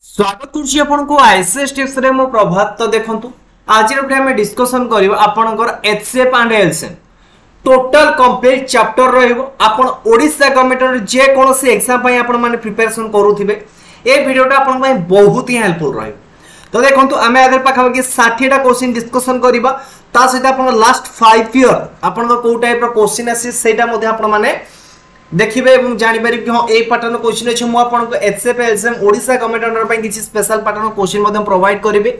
स्वागत करुछि आपनको ICS tips रे मो प्रभात। तो देखंतु आज रे हम डिस्कशन करिवो आपनकर HCF and LCM total complete chapter रहइबो। आपन ओडिसा गवर्नमेंट जे कोनोसी एग्जाम पय आपन माने प्रिपरेशन करूथिबे ए वीडियोटा आपन पय बहुत ही हेल्पफुल रहइबो। तो देखंतु आमे आदर पाखा कि 60 टा क्वेश्चन डिस्कशन करिबा ता सहित आपन लास्ट 5 ईयर आपन को टाइप रो क्वेश्चन आसी सेटा मध्ये आपन माने देखिबे एवं जानि पारि कि हां ए पैटर्न क्वेश्चन अछि मो आपन को HCF LCM Odisha government under पय किछि स्पेशल पैटर्न क्वेश्चन मध्ये प्रोवाइड करिवे।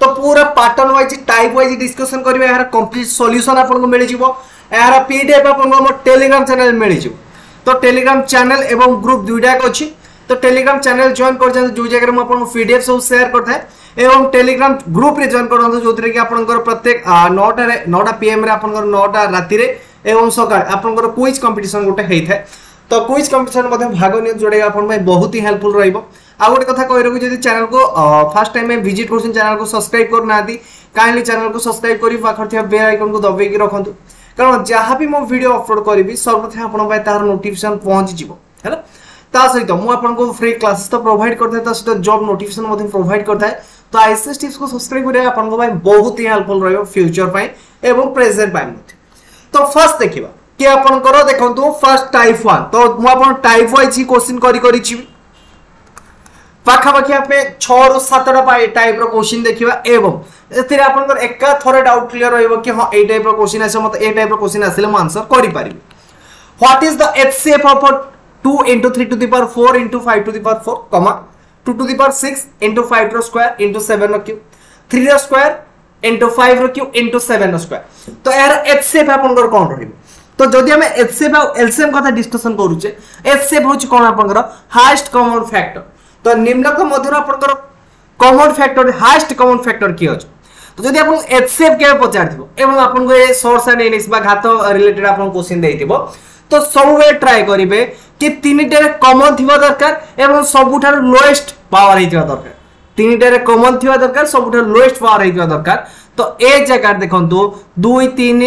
तो पूरा pattern wise type wise discussion करिवे यार कंप्लीट सॉल्यूशन आपन को मिलि जिवो। यार पीडीएफ आपन को हमर टेलीग्राम चैनल मिलि जिवो। तो टेलीग्राम चैनल एवं ग्रुप दुइटा को अछि। तो टेलीग्राम चैनल जॉइन कर जंतु जो जगह में आपन पीडीएफ सब शेयर करथाय एवं टेलीग्राम ग्रुप रे जॉइन करंतु जोतरे कि आपनकर प्रत्येक 9टा पीएम रे आपनकर 9टा राति रे एवं सकाळ आपनकर क्विज कंपटीशन गोटे हेइ थाय। तो क्विज कंपटीशन मध्ये भाग नि जोडे आपन में बहुत ही हेल्पफुल रहइबो। आ गोटे कथा कहि रहु जदि चैनल को फर्स्ट टाइम में विजिट करछन चैनल को सब्सक्राइब कर नादी काइंडली चैनल को सब्सक्राइब करी पाखर थिया बेल आइकन को दबाई के रखंतु कारण जहां भी मो वीडियो अपलोड करबी सर्वप्रथम आपन पय तार नोटिफिकेशन पहुंच जिवो हैला। ता सहित मु आपन को फ्री क्लासेस तो प्रोवाइड करथाय ता सहित जॉब नोटिफिकेशन मध्ये प्रोवाइड करथाय। तो आईसीएस टिप्स को सब्सक्राइब करे आपन को भाई बहुत ही हेल्पफुल रहइबो फ्यूचर पय एवं प्रेजेंट पय। तो फर्स्ट देखिबा कि आपन करो देखंतु फर्स्ट टाइप 1। तो मु आपन टाइप वाइज क्वेश्चन करि छी पाखा पाखी आपे 6 रो 7 टा टाइप रो क्वेश्चन देखिबा एवं एथिरे आपन को एका थोरे डाउट क्लियर रहइबो कि हां ए टाइप रो क्वेश्चन आसे मत ए टाइप रो क्वेश्चन आसेले मु आंसर करि पारिबी। What is the HCF of 2 into 3 to the power 4 into 5 to the power 4 comma 2 to the power 6 into 5 row square into 7 row cube 3 row square into 5 row cube into 7 row square. तो यार HCF आपन को कोन रहइबो। तो जदि हम HCF और LCM कथा discussion करूचे एचसीएफ होची कोन आपन को हाईएस्ट कॉमन फैक्टर। तो निम्नक मध्यर आपन को common factor highest common factor की अछि। तो जदि आपन एचसीएफ के पचार दिबो एवं आपन को ए सोर्स एंड इनिक्स बा घात रिलेटेड आपन क्वेश्चन देइतिबो तो सब वे ट्राई करिवे कि तीनटे कॉमन थिबा दरकार एवं सबुठार लोएस्ट पावर हेतिबा दरकार। तीनटे कॉमन थिबा दरकार सबुठार लोएस्ट पावर हेतिबा दरकार। तो ए जगह देखंतु 2 3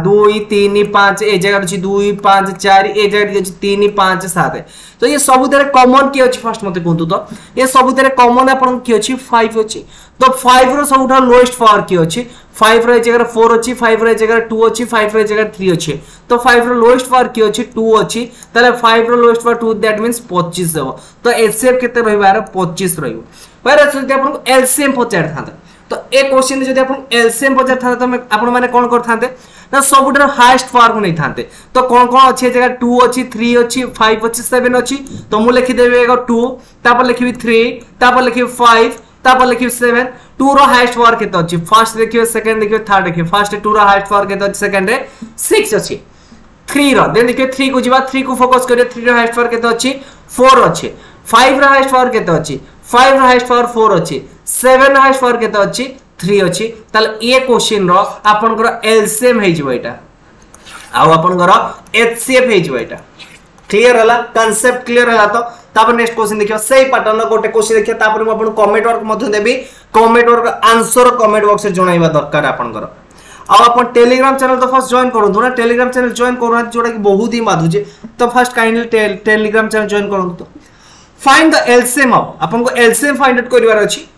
2 3 5 ए जगह अछि 2 5 4 ए जगह अछि 3 5 7। तो ये सबुठार कॉमन की अछि फर्स्ट मते कोंतु। तो ये सबुठार कॉमन आपन की अछि 5 अछि। तो 5 रो सबुठार लोएस्ट पावर की अछि 5 रो जगह 4 अछि 5 रो जगह 2 अछि 5 रो जगह 3 अछि। तो 5 रो लोएस्ट पावर की अछि 2 अछि तले 5 रो लोएस्ट पावर 2 दैट मींस 25 हो। तो एचसीएफ केते रहबार 25 रहइबो। पर जदि आपन एलसीएम पचार थांता तो ए क्वेश्चन जदि आपन एलसीएम पचार थांता तो आपन माने कोन करथांते ना सबुठार हाईएस्ट पावर को नै थांते। तो कोन कोन अछि जगह 2 अछि 3 अछि 5 अछि 7 अछि। तो मु लिखि देबे 2 तापर लिखिबी 3 तापर लिखिबी 5 तापर लिखिबी 7। 2 रो हाईएस्ट पावर केते अछि फर्स्ट देखिबे सेकंड देखिबे थर्ड देखिबे फर्स्ट 2 रो हाईएस्ट पावर केते अछि सेकंड रे 6 अछि 3 रो देन देखिबे 3 को जिबा 3 को फोकस करियो 3 रो हाईएस्ट पावर केते अछि 4 अछि 5 रो हाईएस्ट पावर केते अछि 5 रो हाईएस्ट पावर 4 अछि 7 रो हाईएस्ट पावर केते अछि 3 अछि। ताले ए क्वेश्चन रो आपन को एलसीएम हे जिवो एटा आ आपन को एचसीएफ हे जिवो एटा। क्लियर हला कांसेप्ट क्लियर हला। तो तापर नेक्स्ट क्वेश्चन देखियो सेही पैटर्न गोटे क्वेश्चन देखियो तापर हम आपन कमेंट वर्क मध्ये देबी comment work answer comment box रे जणाइबा दरकार आपन को। आ अपन टेलीग्राम चैनल तो फर्स्ट जॉइन करंतु ना टेलीग्राम चैनल जॉइन करना जोटा कि बहुत ही माधुजे। तो first kindly Telegram channel join करंतु। फाइंड द एलसीएम ऑफ आपन को एलसीएम फाइंड आउट करिवार अछि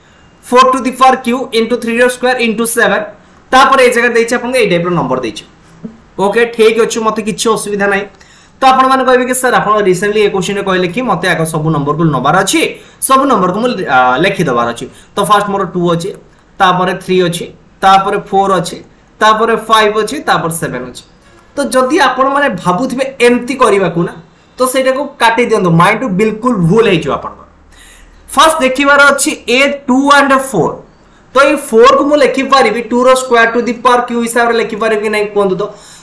4 to the power q into 3 row square into 7 तापर ए जगह देछि आपन ए टाइप रो नंबर देछि। ओके ठीक अछि मते किछ असुविधा नै। तो आपन माने कहबे कि सर आपन रिसेंटली ए क्वेश्चन कहले कि मते आको सब नंबर को नबार अछि सब नंबर को लिखि दबार अछि। तो फर्स्ट मोर 2 अछि तापर 3 अछि तापर 4 अछि तापर 5 अछि तापर 7 अछि। तो जदी आपन माने भाबुथिबे एम्ति करिबा को ना तो सेटा को काटि दियंदो माइंड बिल्कुल भूल हे जो आपन फर्स्ट देखिबार अछि ए 2 एंड 4। तो ए 4 को मु लिखि पारिबी 2 रो square to the power q हिसाब रे लिखि पारिबी नै कोंदो।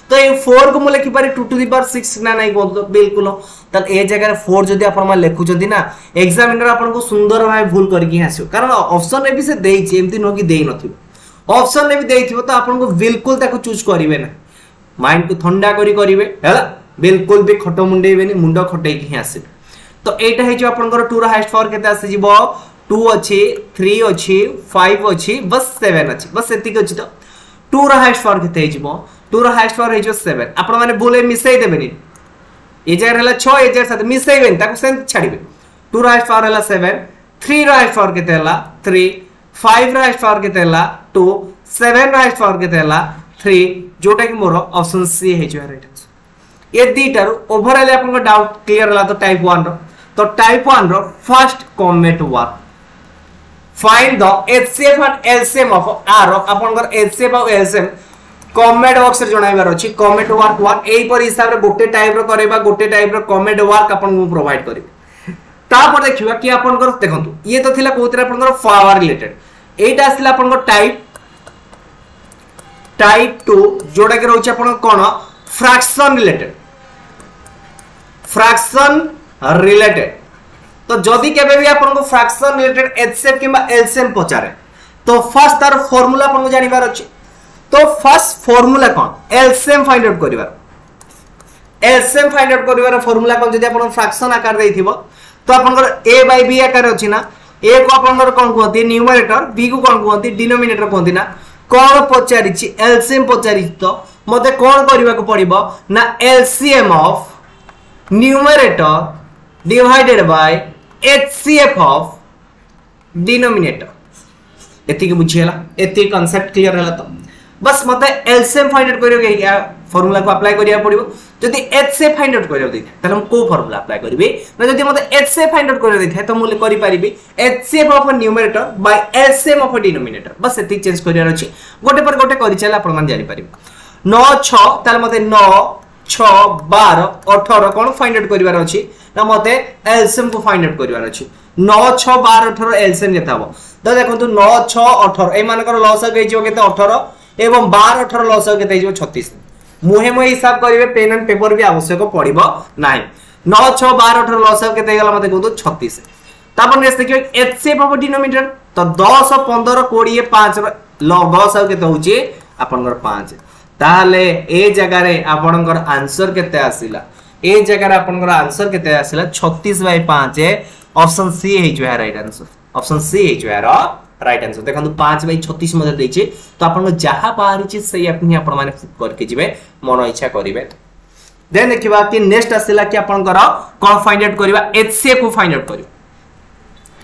तो ए 4 को मु लिखि पारि 2 टू द पावर 6 ना नै कोंदो बिल्कुल। त ए जगह 4 जदी आपन मा लेखु जदी ना एग्जामिनर आपन को सुंदर भाई भूल करके हसियो कारण ऑप्शन रे भी से देछि एम्ति न कि देइ नथिबो ऑप्शन रे भी देइथिबो तो आपन को बिल्कुल ताको चूज करिवे ना माइंड को ठंडा करिवे हैला बिल्कुल भी खटो मुंडेबेनी मुंडो खटै कि हसिबे। तो एटा हे जो आपन को 2 रो हाईएस्ट पावर केते आसे जिवो 2 अछि 3 अछि 5 अछि बस 7 अछि बस एतिक अछि। तो 2 रो हाईएस्ट पावर केते हे जिवो 2 रो हाईएस्ट पावर हे जो 7 आपन माने बोले मिसै देबेनी ए जगह हला 6 ए जगह 7 मिसैबेन ताको सेम छाडिबे 2 रो हाईएस्ट पावर हला 7 3 रो हाइस्ट पावर केते हला 3 5 रो हाइस्ट पावर केते हला 2 7 रो हाइस्ट पावर केते हला 3 जोटा कि मोर ऑप्शन सी हे जो राइट आंसर ये दीटा रो ओवरऑल आपन को डाउट क्लियर हला तो टाइप 1 रो तो टाइप 1 रो first comment work find the HCF and LCM of आर आपन को एचसीएफ और एलसीएम कमेंट बॉक्स रे जणाइबार अछि कमेंट वर्क 1 एई पर हिसाब रे गोटे टाइप रो करबा गोटे टाइप रो कमेंट वर्क आपन को प्रोवाइड करिवे तापर देखिबा कि आपन को देखंतु ये तो थिला कोतरे आपन को पावर रिलेटेड एटा आसिला आपन को टाइप 2 जोडा के रहउछ आपन कोन फ्रैक्शन रिलेटेड तो जदि केबे भी आपन को फ्रैक्शन रिलेटेड एचसीएफ किबा एलसीएम पचारे तो फर्स्ट तार फार्मूला आपन को जानिबार अछि तो फर्स्ट फार्मूला कोन एलसीएम फाइंड आउट करिवार फार्मूला कोन जदि आपन फ्रैक्शन आकार देइथिबो तो आपन को a by b आकार अछि ना a को आपन को कोन कहती न्यूमरेटर b को कोन कहती डिनोमिनेटर कहती ना कोन पचारि छि एलसीएम पचारि तो मते कोन करिवा को पड़िबो ना LCM of numerator divided bye HCF of denominator एति के बुझियला एति कांसेप्ट क्लियर होला तो बस मते एलसीएम फाइंड आउट करियो या फार्मूला को अप्लाई करिया पड़िबो जदि एचसीएफ फाइंड आउट करियो दैथे तले हम को फार्मूला अप्लाई करबे ना जदि मते एचसीएफ फाइंड आउट करियो दैथे तो मुले करि परिबे HCF of numerator by LCM of denominator बस एति चेंज करिया अछि गोटे पर गोटे करि चला आपण मान जानि परिबे 9 6 तले मते 9 6 12 18 कोन फाइंड आउट करिवार अछि ना मते एलसीएम को फाइंड आउट करिवार अछि 9 6 12 18 एलसीएम केता हो तो देखंतु 9 6 18 ए मानकर लॉस गई जो केते 18 एवं 12 18 लॉस केते जो 36 मुहे मुहे हिसाब करिवे पेन एंड पेपर भी आवश्यक पड़िबो नाही 9 6 12 18 लॉस केते गेला मते कहू 36 तापर नेक्स्ट देखियो एचसीएफ ऑफ डिनोमिनेटर तो 10 15 20 5 लॉस केते होची आपनकर 5 ताले ए जगह रे आपनकर आंसर केते आसिला ए जगह रे आपनकर आंसर केते आसिला 36/5 ऑप्शन सी हे जो है राइट आंसर ऑप्शन सी हे जो है राइट आंसर देखंतु 5/36 मध्ये दैछि तो आपन को जहा बाहर छि सही अपनी आपन माने करके जिवे मन इच्छा करिवे देन देखिबा कि नेक्स्ट आसिला कि आपन कर कोन फाइंड आउट करबा एचसीएफ को फाइंड आउट करियो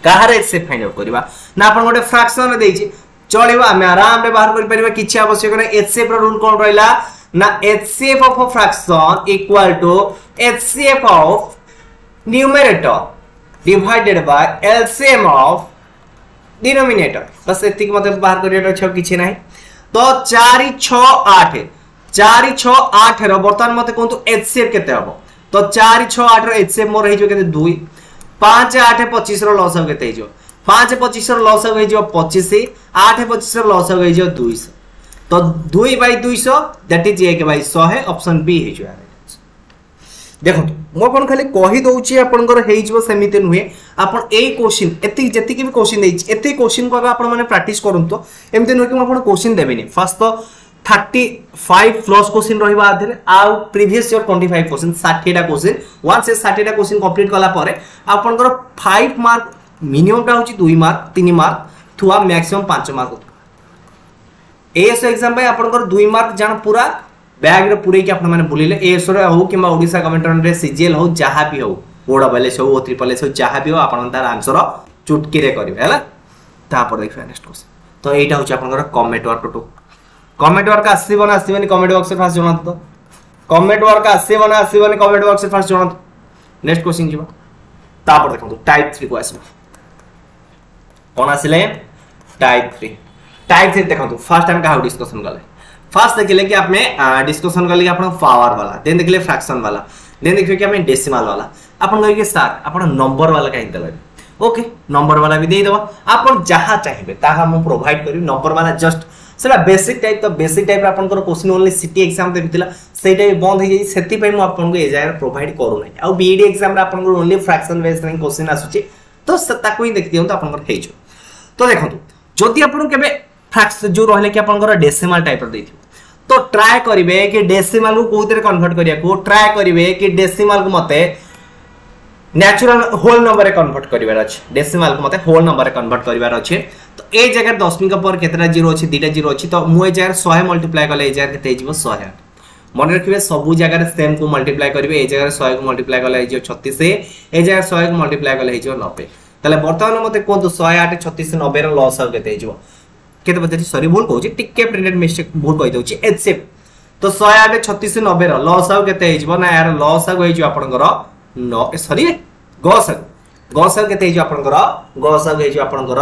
कहार एचसीएफ फाइंड आउट करबा ना आपन गोटे फ्रैक्शन रे दैछि चलेबा हम आराम रे बाहर करि परिबा किछि आवश्यक नै एचसीएफ रो रूल कोन रहला ना HCF of a fraction equal to HCF of numerator divided by LCM of denominator बस एतिक मते बाहर करियो छ किछि नाही तो 4 6 8 4 6 8 रो वर्तमान मते कोंतु एचसीएफ केते हबो तो 4 6 8 रो एचसीएफ मोर हे जो केते 2 5 8 25 रो लॉस केते हे जो 5 25 रो लॉस हे जो 25 8 25 रो लॉस हे जो 200 तो 2/200 दैट इज 1/100 है ऑप्शन बी हे जो देखो मो अपन खाली कहि दउची आपनकर हेइ जबो समिति नुहे आपन एई क्वेश्चन एति जति के भी क्वेश्चन देछि एति क्वेश्चन को आपन माने प्रैक्टिस करंतो एमते नुहे कि आपन क्वेश्चन देबेनी फर्स्ट तो 35 प्लस क्वेश्चन रहिबा आधे आ प्रीवियस ईयर 25 क्वेश्चन 60 टा क्वेश्चन वन से 60 टा क्वेश्चन कंप्लीट कला पारे आपनकर 5 मार्क मिनिमम टा होची 2 मार्क 3 मार्क थुआ मैक्सिमम 5 मार्क एएस एग्जाम पे आपनकर 2 मार्क जान पूरा बैग रे पूरे के आपन माने बुलिले एएस रे हो किबा ओडिसा गवर्नमेंट रे सीजीएल हो जहा भी हो ओडा बले सो ओ ट्रिपल एस हो जहा भी हो आपन तार आंसर चुटकी रे करिवे हला तापर देखिबा नेक्स्ट क्वेश्चन तो एटा होची आपनकर comment work to comment work आसीबो ना आसीबनी कमेंट बॉक्स रे फास्ट जणात तो कमेंट वर्क आसीबो ना आसीबनी कमेंट बॉक्स रे फास्ट जणात नेक्स्ट क्वेश्चन जीवा तापर देखंतु टाइप 3 को आसीबो कोन आसिले टाइप 3 देखंतु फर्स्ट टाइम का हाउ डिस्कशन गले फर्स्ट देखिले कि आपने डिस्कशन करले कि आपन पावर वाला देन देखिले फ्रैक्शन वाला देन देखिले कि आपने डेसिमल वाला आपन कहि के सर आपन नंबर वाला काहे देले ओके नंबर वाला भी दे देबा आपन जहां चाहिबे ताहा हम प्रोवाइड करी नंबर वाला जस्ट सेला बेसिक टाइप तो बेसिक टाइप आपन को क्वेश्चन ओनली सिटी एग्जाम देबितिला सेटा भी बंद हो जाई सेति पई म आपन को ए जाय प्रोवाइड करू नै आ बीईडी एग्जाम रे आपन को ओनली फ्रैक्शन बेस्ड रही क्वेश्चन आसुची तो ताको ही देख दियौ तो आपन को हेजो तो देखंतु जदि आपन केबे फ्रैक्शन जो रहले कि आपन को डेसिमल टाइप रो देथि तो ट्राई करिवे कि डेसिमल को कोथरे कन्वर्ट करिया को ट्राई करिवे कि डेसिमल को मते नेचुरल होल नंबर रे कन्वर्ट करिवार अछि डेसिमल को मते होल नंबर रे कन्वर्ट करिवार अछि तो ए जगह दशमिक पर केतरा जीरो अछि दुटा जीरो अछि तो मु ए जगह 100 मल्टीप्लाई करले ए जगह केते जिवो 100 मन रखिबे सब जगह रे सेम को मल्टीप्लाई करिवे ए जगह 100 को मल्टीप्लाई करले ए जो 36 ए जगह 100 को मल्टीप्लाई करले ए जो 90 ताले वर्तमान मते कोंतु 108 36 90 रो लॉस आउ केते हिजो केते बजे सॉरी भूल कहूची टिके प्रिंटेड मिस्टेक भूल कहि दउची एचएफ तो 108 36 90 रो लॉस आउ केते हिजो ना यार लॉस आउ हिजो आपनकर सॉरी गॉस आउ केते हिजो आपनकर गॉस आउ हिजो आपनकर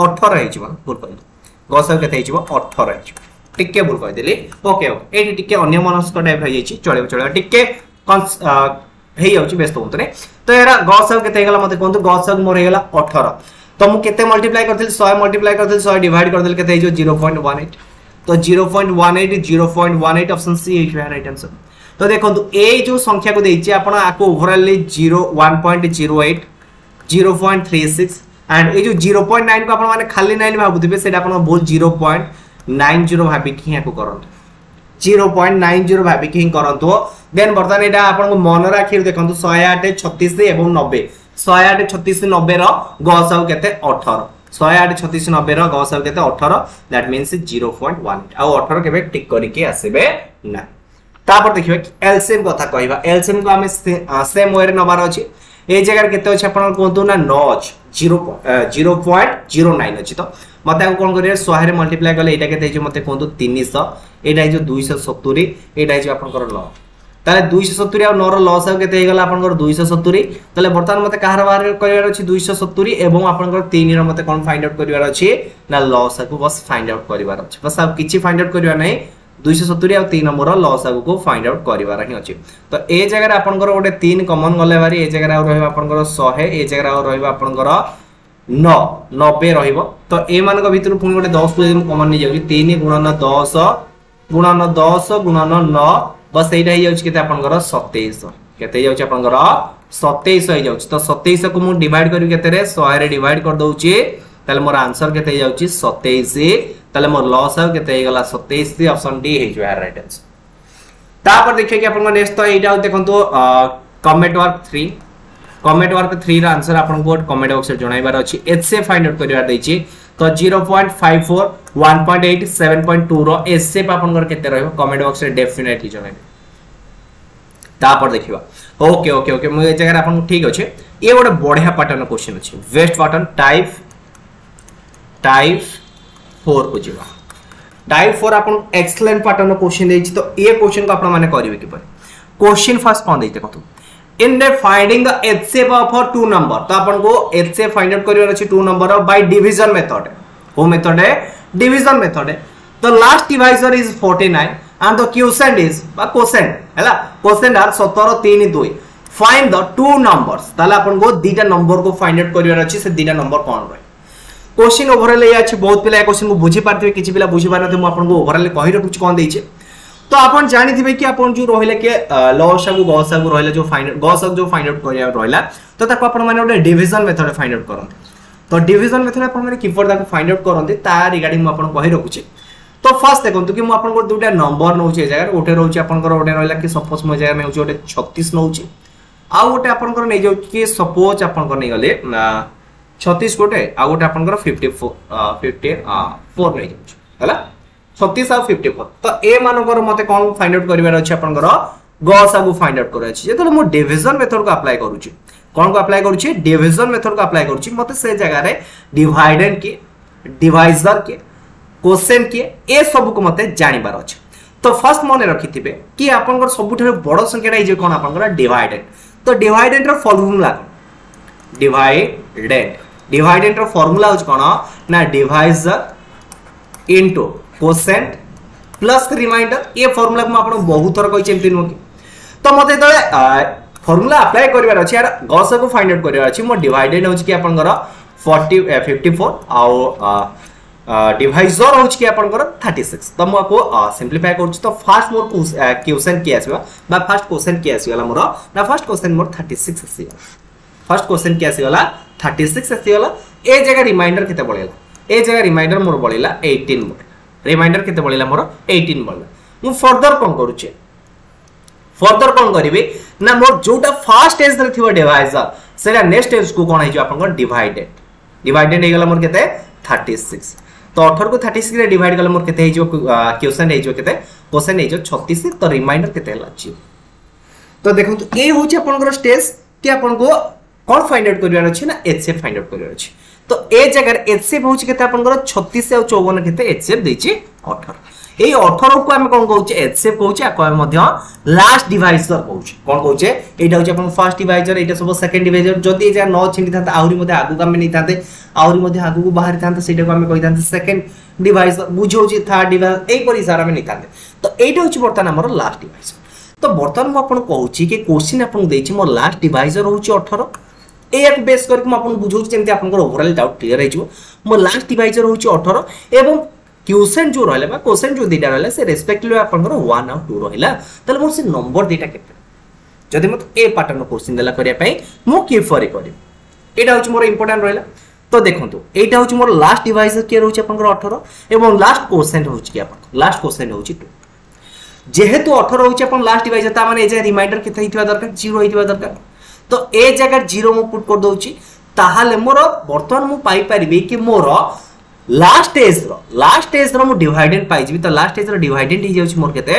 18 हिजो भूल कहि गॉस आउ केते हिजो 18 हिजो टिके भूल कहि देली ओके ओके एटी टिके अन्य मनस्क टाइप हो जाईची चले टिके हे जाउची व्यस्त होतने तो एरा गॉस आउ केते गेला मते कोंतु गॉस आउ मोर हेगला 18 तो मु केते मल्टीप्लाई करथिल 100 मल्टीप्लाई करथिल 100 डिवाइड कर देल केते हिजो 0.18 तो 0.18 option C is right answer तो देखंतु ए जो संख्या को देइची आपण आको ओवरऑल 1.08 0.36 एंड ए जो 0.9 को आपण माने खाली 9 भाबुथिबे सेटा आपण बोल 0.90 भाबी कि याको करंतु 0.90 भाबी कि करंतु देन बर्तन एटा आपण को मन राखिर देखंतु 108 36 एवं 90 108 36 90 रो गॉस आउ केते 18 108 36 90 रो गॉस आउ केते 18 दैट मींस 0.18 आ 18 केबे टिक करी के आसीबे ना तापर देखिबे एलसीएम कथा कहबा एलसीएम को हमें सेम वे रे नबार अछि ए जगह केते अछि आपण कोंतु ना 9 0.09 अछि तो मते कोन करिए 100 रे मल्टीप्लाई करले एटा केते अछि मते कोंतु 300 एटा अछि 270 एटा अछि आपण कर 9 ताले 270 आ 9 रो लॉस आ केते हेगला आपण कर 270 ताले वर्तमान मते कहार बारे करिवार अछि 270 एवं आपण कर 3 रो मते कोन फाइंड आउट करिवार अछि ना लॉस को बस फाइंड आउट करिवार अछि बस अब किछि फाइंड आउट करिवा नै 270 आ 3 नंबर रो लॉस को फाइंड आउट करिवार ही अछि तो ए जगह रे आपण कर ओटे 3 कॉमन गले बारी ए जगह रे रहबा आपण कर 100 ए जगह रे रहबा आपण कर 9 90 रहइबो तो ए मान को भीतर पुनी ओटे 10 को कॉमन नै जाउची 3 गुणन 10 गुणन 10 गुणन 9 बस एटा ही जाउची केते आपनकर 27 केते जाउची आपनकर 27 ही जाउची तो 27 को मु डिवाइड करी केते रे 100 रे डिवाइड कर दउची ताले मोर आंसर केते जाउची 27 ताले मोर लॉस आ केते हे गला 27 ऑप्शन डी हे जो है राइट आंसर तापर देखिए कि आपन नेक्स्ट तो एटा देखंतु कमेंट वर्क 3 रा आंसर आपन को कमेंट बॉक्स रे जणाइबार अछि एचसीएफ फाइंड आउट करिवार दैछि तो 0.54 1.8 7.2 रो एचसीएफ आपन कर केते रहबो कमेंट बॉक्स रे डेफिनेटली जणाइबे तापर देखिबा ओके ओके ओके मु ए जगह आपन ठीक अछि ए गोटे बढ़िया पैटर्न क्वेश्चन अछि वेस्ट पैटर्न टाइप 4 को जीवा टाइप 4 आपन एक्सीलेंट पैटर्न क्वेश्चन दैछि तो ए क्वेश्चन को आपन माने करिवे कि पर क्वेश्चन फर्स्ट कोन दैते कतु in the finding the HCF of two number तो अपन को HCF फाइंड आउट करिवार अछि two number by division method वो मेथड है डिवीजन मेथड है the last divisor is 49 and the quotient is बा quotient हैला quotient are 17 3 2 find the two numbers ताला अपन को दीटा नंबर को फाइंड आउट करिवार अछि से दीटा नंबर कोन रहे क्वेश्चन ओवरऑल ये अछि बहुत पिला क्वेश्चन को बुझी पारथिबे किछि पिला बुझी पारनते मु अपन को ओवरऑल कहि रखुछ कोन दैछे तो आपण जानि थिबे कि आपण जो रहिले के लॉस को गॉस को रहिले जो फाइंड गॉस जो फाइंड आउट करिया रहिला तो ताको आपण माने ओटे डिवीजन मेथड फाइंड आउट करन तो डिवीजन मेथड आपण माने किपर ताको फाइंड आउट करन ता रिगार्डिंग मु आपण कहि रखुछे तो फर्स्ट देखंतु कि मु आपण को दुटा नंबर नउछे जगह ओटे रहउछे आपण को ओटे रहिला कि सपोज मु जगह नउछे ओटे 36 नउछे आ ओटे आपण को नै जाउ कि सपोज आपण को नै गले 36 गोटे आ ओटे आपण को 54 नै जाउ हला 36 और 54 तो ए मानकर मते कोन फाइंड आउट करिवार अछि आपनकर गॉस को फाइंड आउट करे अछि जेतले मो डिवीजन मेथड को अप्लाई करूची कोन को अप्लाई करूची डिवीजन मेथड को अप्लाई करूची मते से जगह रे डिवाइडेंड के डिवाइजर के कोसेंट के ए सब को मते जानिबार अछि तो फर्स्ट मने रखिथिबे कि आपनकर सबुठारे बड़ संख्याटा इ जे कोन आपनकर डिवाइडेंड तो डिवाइडेंड रो फार्मूला डिवाइडेंड रो फार्मूला होच कोन ना divisor into quotient plus remainder ये फार्मूला को आपण बहुत थर कहि चेंती नो तो मते तळे फार्मूला अप्लाई करिवार अछि यार गॉस को फाइंड आउट करिवार अछि मो डिवाइडेड होछि कि आपनकर 54 आ डिवाइजर होछि कि आपनकर 36 तो मो को सिंपलीफाई करछि तो फर्स्ट मोर क्वेश्चन की आसीबा बा फर्स्ट क्वेश्चन की आसीगला मोर ना फर्स्ट क्वेश्चन मोर 36 आसीगला फर्स्ट क्वेश्चन की आसीगला 36 आसीगला ए जगह रिमाइंडर केते बळेला ए जगह रिमाइंडर मोर बळेला 18 मोर रिमाइंडर केते बळिला मोर 18 बळला मु फर्दर कोन करूचे फर्दर कोन करिवे ना मोर जोटा फर्स्ट एज रे थिबो डिवाइजर सेला नेक्स्ट एज को कोन आइजो आपन डिवाइडेड हे गला मोर केते 36 तो 18 को 36 रे डिवाइड गला मोर केते हेजो क्वेश्चन हेजो केते क्वेश्चन हेजो 36 तो रिमाइंडर केते हला छी तो देखंतु ए होची आपन स्टेज कि आपन को कौन फाइंड आउट करिवार अछि ना एचसीएफ फाइंड आउट करिवार अछि तो ए जगह एचसीएफ होछि केते आपनकर 36 और 54 केते एचसीएफ दैछि 18 এই 18 को हम कोन कहउचे एचसीएफ कहउचे आ कोन मध्य लास्ट डिवाइजर कहउचे कोन कहउचे एटा होचे अपन फर्स्ट डिवाइजर एटा सब सेकंड डिवाइजर जदी ए जा न छिंडी थाते आउरी मध्य आगु काम नै थाते आउरी मध्य आगु को बाहर थाते सेटा को हम कहि थाते सेकंड डिवाइजर बुझौचे थर्ड डिवाइजर एई परि सारा में नै थाते तो एटा होचे बर्तन हमर लास्ट डिवाइजर तो बर्तन म अपन कहउची कि क्वेश्चन अपन दैछि मोर लास्ट डिवाइजर होचे 18 एक बेस करके म अपन बुझौची जेंति अपन ओवरऑल डाउट क्लियर हेजो मोर लास्ट डिवाइजर होचे 18 एवं क्वेश्चन जो रहले बा क्वेश्चन जो दिटा रहले से रेस्पेक्टिवली आपनकर 1 और 2 रहला तले मोर से नंबर दिटा केते जदि मत ए पैटर्न क्वेश्चन देला करिया पई मो के फरे करी एटा होच मोर इंपोर्टेंट रहला तो देखंतु एटा होच मोर लास्ट डिवाइजर के रहउछ आपनकर 18 एवं लास्ट क्वेश्चन होच कि आपन लास्ट क्वेश्चन होच 2 जेहेतु 18 होच आपन लास्ट डिवाइजर ता माने ए जे रिमाइंडर केते हितबा दरकार 0 हितबा दरकार तो ए जगह 0 मो पुट कर दउची ताहाले मोर वर्तमान मु पाई परिबे कि मोर लास्ट एज रो मु डिवाइडेंड पाई जिबी तो लास्ट एज रो डिवाइडेंड ही जाउछ मोर केते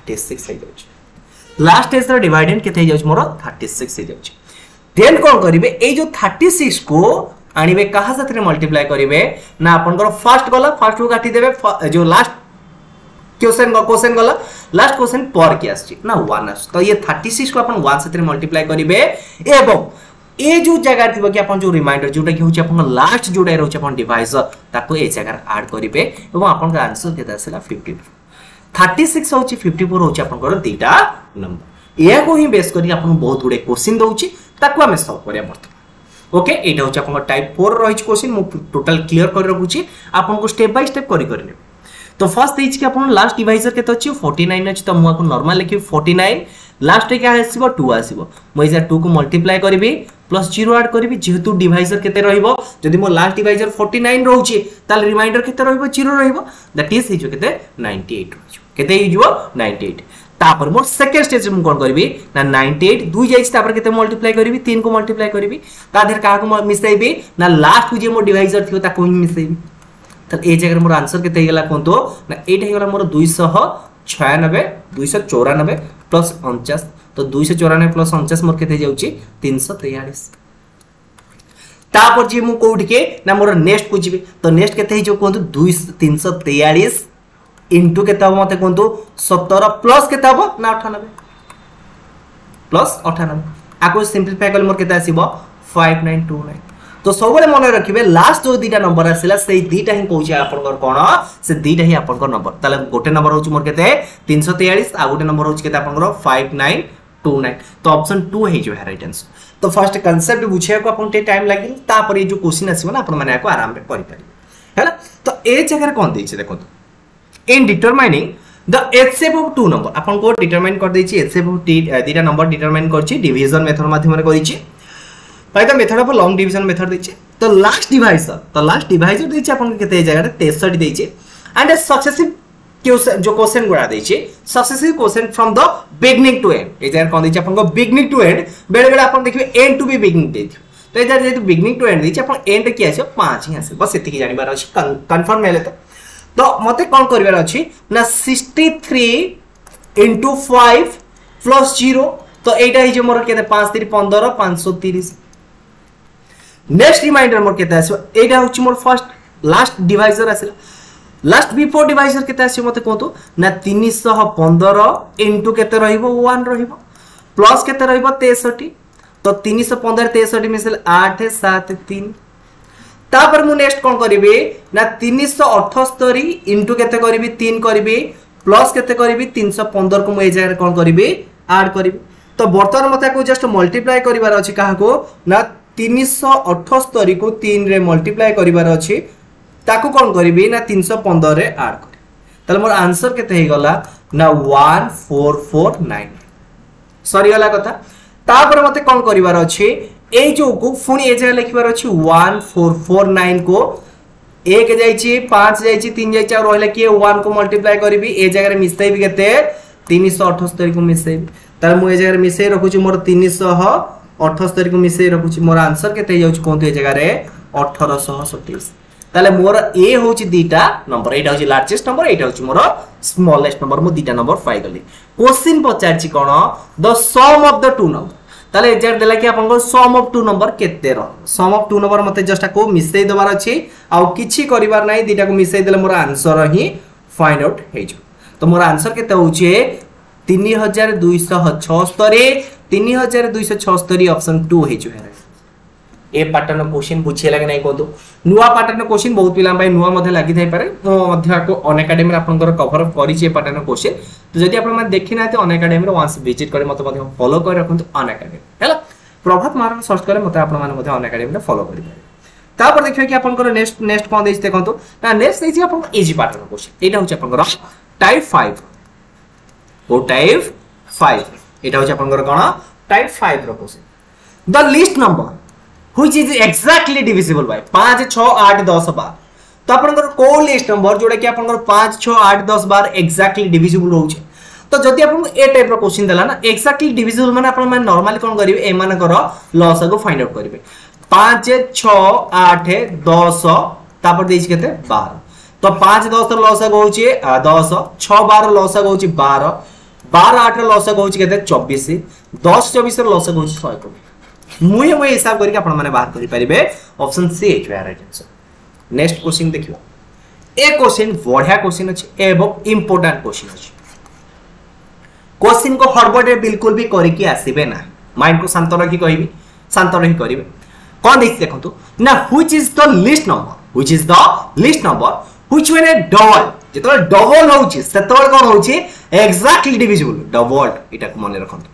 36 हे जाउछ लास्ट एज रो डिवाइडेंड केते हे जाउछ मोर 36 हे जाउछ देन कोन करिवे ए जो 36 को आनिबे कहा साथे मल्टीप्लाई करिवे ना आपनकर फर्स्ट गला फर्स्ट को काटी देबे जो लास्ट क्वेश्चन गला लास्ट क्वेश्चन पर के आछि ना 1 आछ तो ये 36 को अपन 1 साथे मल्टीप्लाई करिवे एवं ए जो जगह थिबो कि अपन जो रिमाइंडर जोटा कि होछि अपन लास्ट जोडा रहउछि अपन डिवाइजर ताको ए जगह ऐड करिवे एवं अपन का आंसर केता आसेला 54 36 होछि 54 होछि अपन को दीटा नंबर ए को ही बेस करी अपन बहुत गुडे क्वेश्चन दउछि ताको हमें सॉल्व करिया पड़त ओके एटा होछि अपन टाइप 4 रहिछि क्वेश्चन मु टोटल क्लियर कर रखुछि अपन को स्टेप बाय स्टेप करी करने तो फर्स्ट देछि कि अपन लास्ट डिवाइजर केते अछि 49 अछि तो मु को नॉर्मल लिखि 49 लास्ट के आसीबो 2 आसीबो मु इजा 2 को मल्टीप्लाई करबी प्लस 0 ऐड करबी जेहेतु डिवाइजर केते रहिबो जदि मो लास्ट डिवाइजर 49 रहउछि ताल रिमाइंडर केते रहिबो 0 रहिबो दैट इज हिजो केते 98 रहिबो केते हिजो 98 तापर मोर सेकंड स्टेज मु कोन करबी ना 98 2 जाइछ तापर केते मल्टीप्लाई करबी 3 को मल्टीप्लाई करबी ता देर का को मिसैबी ना लास्ट को जे मो डिवाइजर थियो ता को ही मिसैबी त ए जगह मोर आंसर केते हे गेला कोन तो ना एटा हे गेला मोर 296 294 प्लस 49 तो 294 प्लस 49 मोर केते जाउची 343 तापर जे मु कोठी के ना मोर नेक्स्ट को जिबे तो नेक्स्ट केते हे जो कोन तो 343 इनटू केते हो मते कोन तो 17 प्लस केते हो ना 98 प्लस 98 आको सिंपलीफाई कर मोर केते आसीबो 5929 तो सबले मन रखिबे लास्ट जो दीटा नंबर आसिला से दीटा ही कहूची आपनकर कोन से दीटा ही आपनकर नंबर ताले गोटे नंबर होची मोर केते 343 आ गोटे नंबर होची केते आपनकर 5929 तो ऑप्शन 2 हे जो है राइट आंसर तो फर्स्ट कांसेप्ट बुझिया को आपन टे टाइम लागि तापर ये जो क्वेश्चन आसीबो ना आपन माने को आराम रे करि पारि हैला तो ए जगह कोन दै छै देखो in determining the HCF of two number आपन को डिटरमाइन कर दै छै एचसीएफ ऑफ दीटा नंबर डिटरमाइन करछि डिवीजन मेथड माध्यम रे करि छै भाई the method of long division method दै छै तो लास्ट डिवाइजर दै छै अपन केते जगह रे 63 दै छै एंड ए सक्सेसिव जो क्वेश्चन गुडा दै छै successive question from the beginning to end ए जगह कोन दै छै अपन को बिगिनिंग टू एंड बेले बेले अपन देखिबे एंड टू बी बिगिनिंग दै छै तो ए जगह जेतु बिगिनिंग टू एंड दै छै अपन एंड के आसे 5 ही आसे बस एति की जानि बार अछि कंफर्म हेले तो मते कोन करबार अछि ना 63 into 5 plus 0 तो एटा ही जो मोर केते 5 3 15 530 नेक्स्ट रिमाइंडर मोर केते आसो एटा होची मोर फर्स्ट लास्ट डिवाइजर आसिला लास्ट बिफोर डिवाइजर केते आसो मते कोंतो ना 315 इनटू केते रहिबो 1 रहिबो प्लस केते रहिबो 63 तो 315 63 मिसल 8 7 3 तापर मु नेक्स्ट कोन करिवे ना 378 इनटू केते करिवे 3 करिवे प्लस केते करिवे 315 को मु ए जगह कोन करिवे ऐड करिवे तो वर्तमान मते को जस्ट मल्टीप्लाई करिवार अछि काहा को ना 378 को 3 रे मल्टीप्लाई करिवार अछि ताको कोन करिवे ना 315 रे ऐड करि तले मोर आंसर केते हे गला ना 1449 सॉरी वाला कथा तापर मते कोन करिवार अछि ए जो को फुनी ए जगह लिखिवार अछि 1449 को एक जाई छी 5 जाई छी 3 जाई छी और रहले के 1 को मल्टीप्लाई करिवि ए जगह रे मिसैबि केते 378 को मिसैबि तार मु ए जगह रे मिसै रखु छी मोर 378 को मिसै रखु छी मोर आंसर केते जाउ छी कोन ए जगह रे 1827 ताले मोर ए होची दीटा नंबर एटा होची लार्जेस्ट नंबर एटा होची मोर स्मॉलेस्ट नंबर मु दीटा नंबर पाई गली क्वेश्चन पचार छी कोन the sum of the two number ताले एग्जैक्ट देला कि आपन सम ऑफ टू नंबर केते रो सम ऑफ टू नंबर मते जस्ट को मिसई दबार अछि आ किछि करिवार नै दिटा को मिसई देले मोर आंसर ही फाइंड आउट हे जो तो मोर आंसर केते होचे 3276 3276 ऑप्शन 2 हे जो है ए पैटर्न क्वेश्चन बुझे लगे नहीं कहतु नुआ पैटर्न क्वेश्चन बहुत पिला भाई नुआ मध्ये लागि थाई पारे मो मध्ये को अन एकेडमी आपनकर कवर करी छे पैटर्न क्वेश्चन तो जदि आपन माने देखि नाते अन एकेडमी रो वांस विजिट करे मते मध्ये फॉलो कर रखंतु अन एकेडमी हैला प्रभात मारन सर्च करे मते आपन माने मध्ये अन एकेडमी फॉलो करि पारे तापर देखियो कि आपनकर नेक्स्ट कोन देछि देखंतु ना नेक्स्ट देछि आपन इजी पैटर्न क्वेश्चन एटा होछि आपनकर टाइप 5 ओ टाइप 5 एटा होछि आपनकर कोन टाइप 5 रो question the list number which is exactly divisible by 5 6 8 10 12 तो आपनकर को लिस्ट नंबर जोडा कि आपनकर 5 6 8 10 12 exactly divisible होउचे तो जदि आपन ए टाइप रो क्वेश्चन देला ना exactly divisible माने आपन माने नॉर्मली कोन करिवे ए मानकर लॉस को फाइंड आउट करिवे 5 6 8 10 तापर देछि केते 12 तो 5 10 रो लॉस को होउचे 10 6 12 लॉस को होउचे 12 12 8 रो लॉस को होउचे केते 24 10 24 रो लॉस को होउचे 100 मुहे मुहे हिसाब करके आपण माने बात करि परिबे option C is right answer next question देखियो ए क्वेश्चन बढ़िया क्वेश्चन अछि एवं इंपोर्टेंट क्वेश्चन अछि क्वेश्चन को हड़बड़े बिल्कुल भी करि के आसीबे ना माइंड को शांत रखि कहिबी शांत रखि करिवे कोन देख देखंतु ना which is the list number which when A double जेतो डबल होउची सेतोल कोन होउची एक्जेक्टली डिविजिबल डबल इटा को मन रखंतु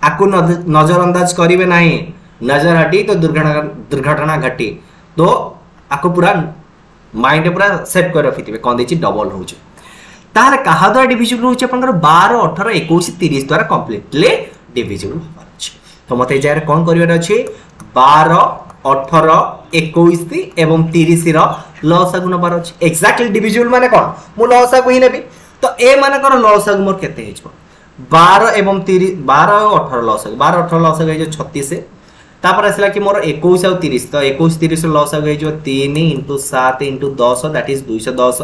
आपको नजरअंदाज करिवे नहीं नजर हटी तो दुर्घटना घटी तो आपको पूरा माइंड पूरा सेट कर रखिथिबे कोन देछि डबल होउछ ताहाले कहा द्वारा डिविजिबल होउछ आपनकर 12 18 21 30 द्वारा कंप्लीटली डिविजिबल होछ तो मते जाय रे कोन करिवार अछि 12 18 21 एवं 30 रो लसागु नंबर अछि एक्जेक्टली डिविजिबल माने कोन मु लसागु ही नेबी तो ए माने कर लसागु मोर केते हेजबो 12 एवं 30 12 और 18 लॉस 12 18 लॉस गई जो 36 तापर आसला कि मोर 21 और 30 तो 21 30 लॉस गई जो 3 * 7 * 10 दैट इज 210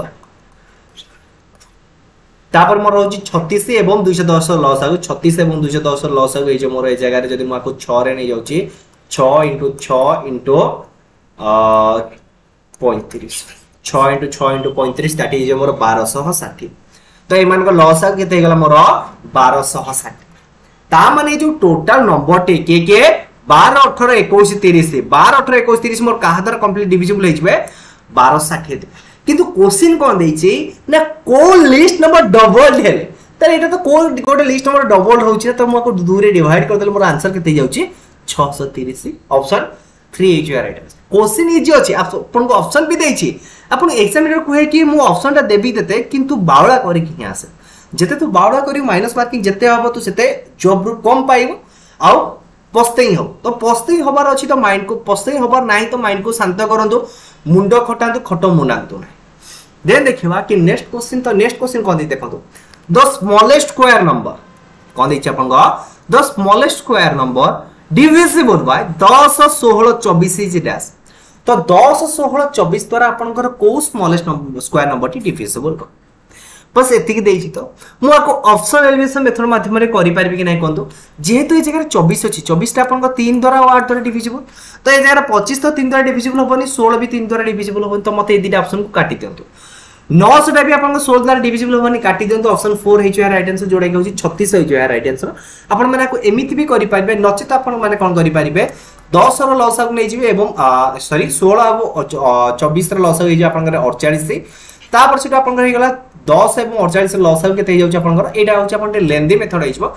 तापर मोर होची 36 एवं 210 लॉस आगु 36 एवं 210 लॉस गई जो मोर ए जगह रे जदी म आको 6 रे नै जाउची 6 * 6 * 35 6 * 6 * 35 दैट इज मोर 1260 तो एमान को लॉस आ केते गेला मोर 1260 ता माने जो टोटल नंबर टे के 12 18 21 30 12 18 21 30 मोर कहा दर कंप्लीट डिविजिबल हे जबे 1260 किंतु क्वेश्चन कोन देछि ना को लिस्ट नंबर डबल हेले त एटा तो कोड लिस्ट नंबर डबल होछि त मको दूरे डिवाइड कर देले मोर आंसर केते जाउछि 630 option 3 is right question easy अछि आपन को ऑप्शन भी देछि आपन एग्जामिनर कहे कि मु ऑप्शन ता देबी देते किंतु बावळा करी कि आसे जते तो बावळा करी माइनस मार्किंग जते हबो तो सेते जॉब कम पाइबो आ पस्तेई हो तो पस्तेई होबार अछि तो माइंड को पस्तेई होबार नाही तो माइंड को शांत करंतु मुंडो खटांतु खटो मुनांतु नाही देन देखिबा कि नेक्स्ट क्वेश्चन कोन दै देखंतु द स्मॉलेस्ट स्क्वायर नंबर कोन दै छ upon the smallest square number divisible by 10 16 24 is dash तो 10 16 24 द्वारा आपनकर को smallest square number T divisible को बस एतिक देछि तो मु आको ऑप्शन एलिमिनेशन मेथड माध्यम रे करि पारबी कि नै कोंतु जेहेतु ए जगह 24 अछि 24 टा आपनकर 3 द्वारा 8 द्वारा डिविजिबल तो ए जगह 25 तो 3 द्वारा डिविजिबल होबनी 16 भी 3 द्वारा डिविजिबल होबनी तो मते ए दिटा ऑप्शन को काटि दियंतु 900 टा भी आपनकर 16 द्वारा डिविजिबल होबनी काटि दियंतु ऑप्शन 4 हे जो राइट आंसर जोडा के होछि 36 हे जो राइट आंसर आपन माने को एमिति भी करि पारबे नचित आपन माने कोन करि पारबे 10 रो लॉस आक नै जिवे एवं सॉरी 16 और 24 रो लॉस हो आपन 48 तापर से आपन हे गेला 10 एवं 48 रो लॉस केते हे जाउ आपन एटा होछि आपन लेंदी मेथड हे जिवो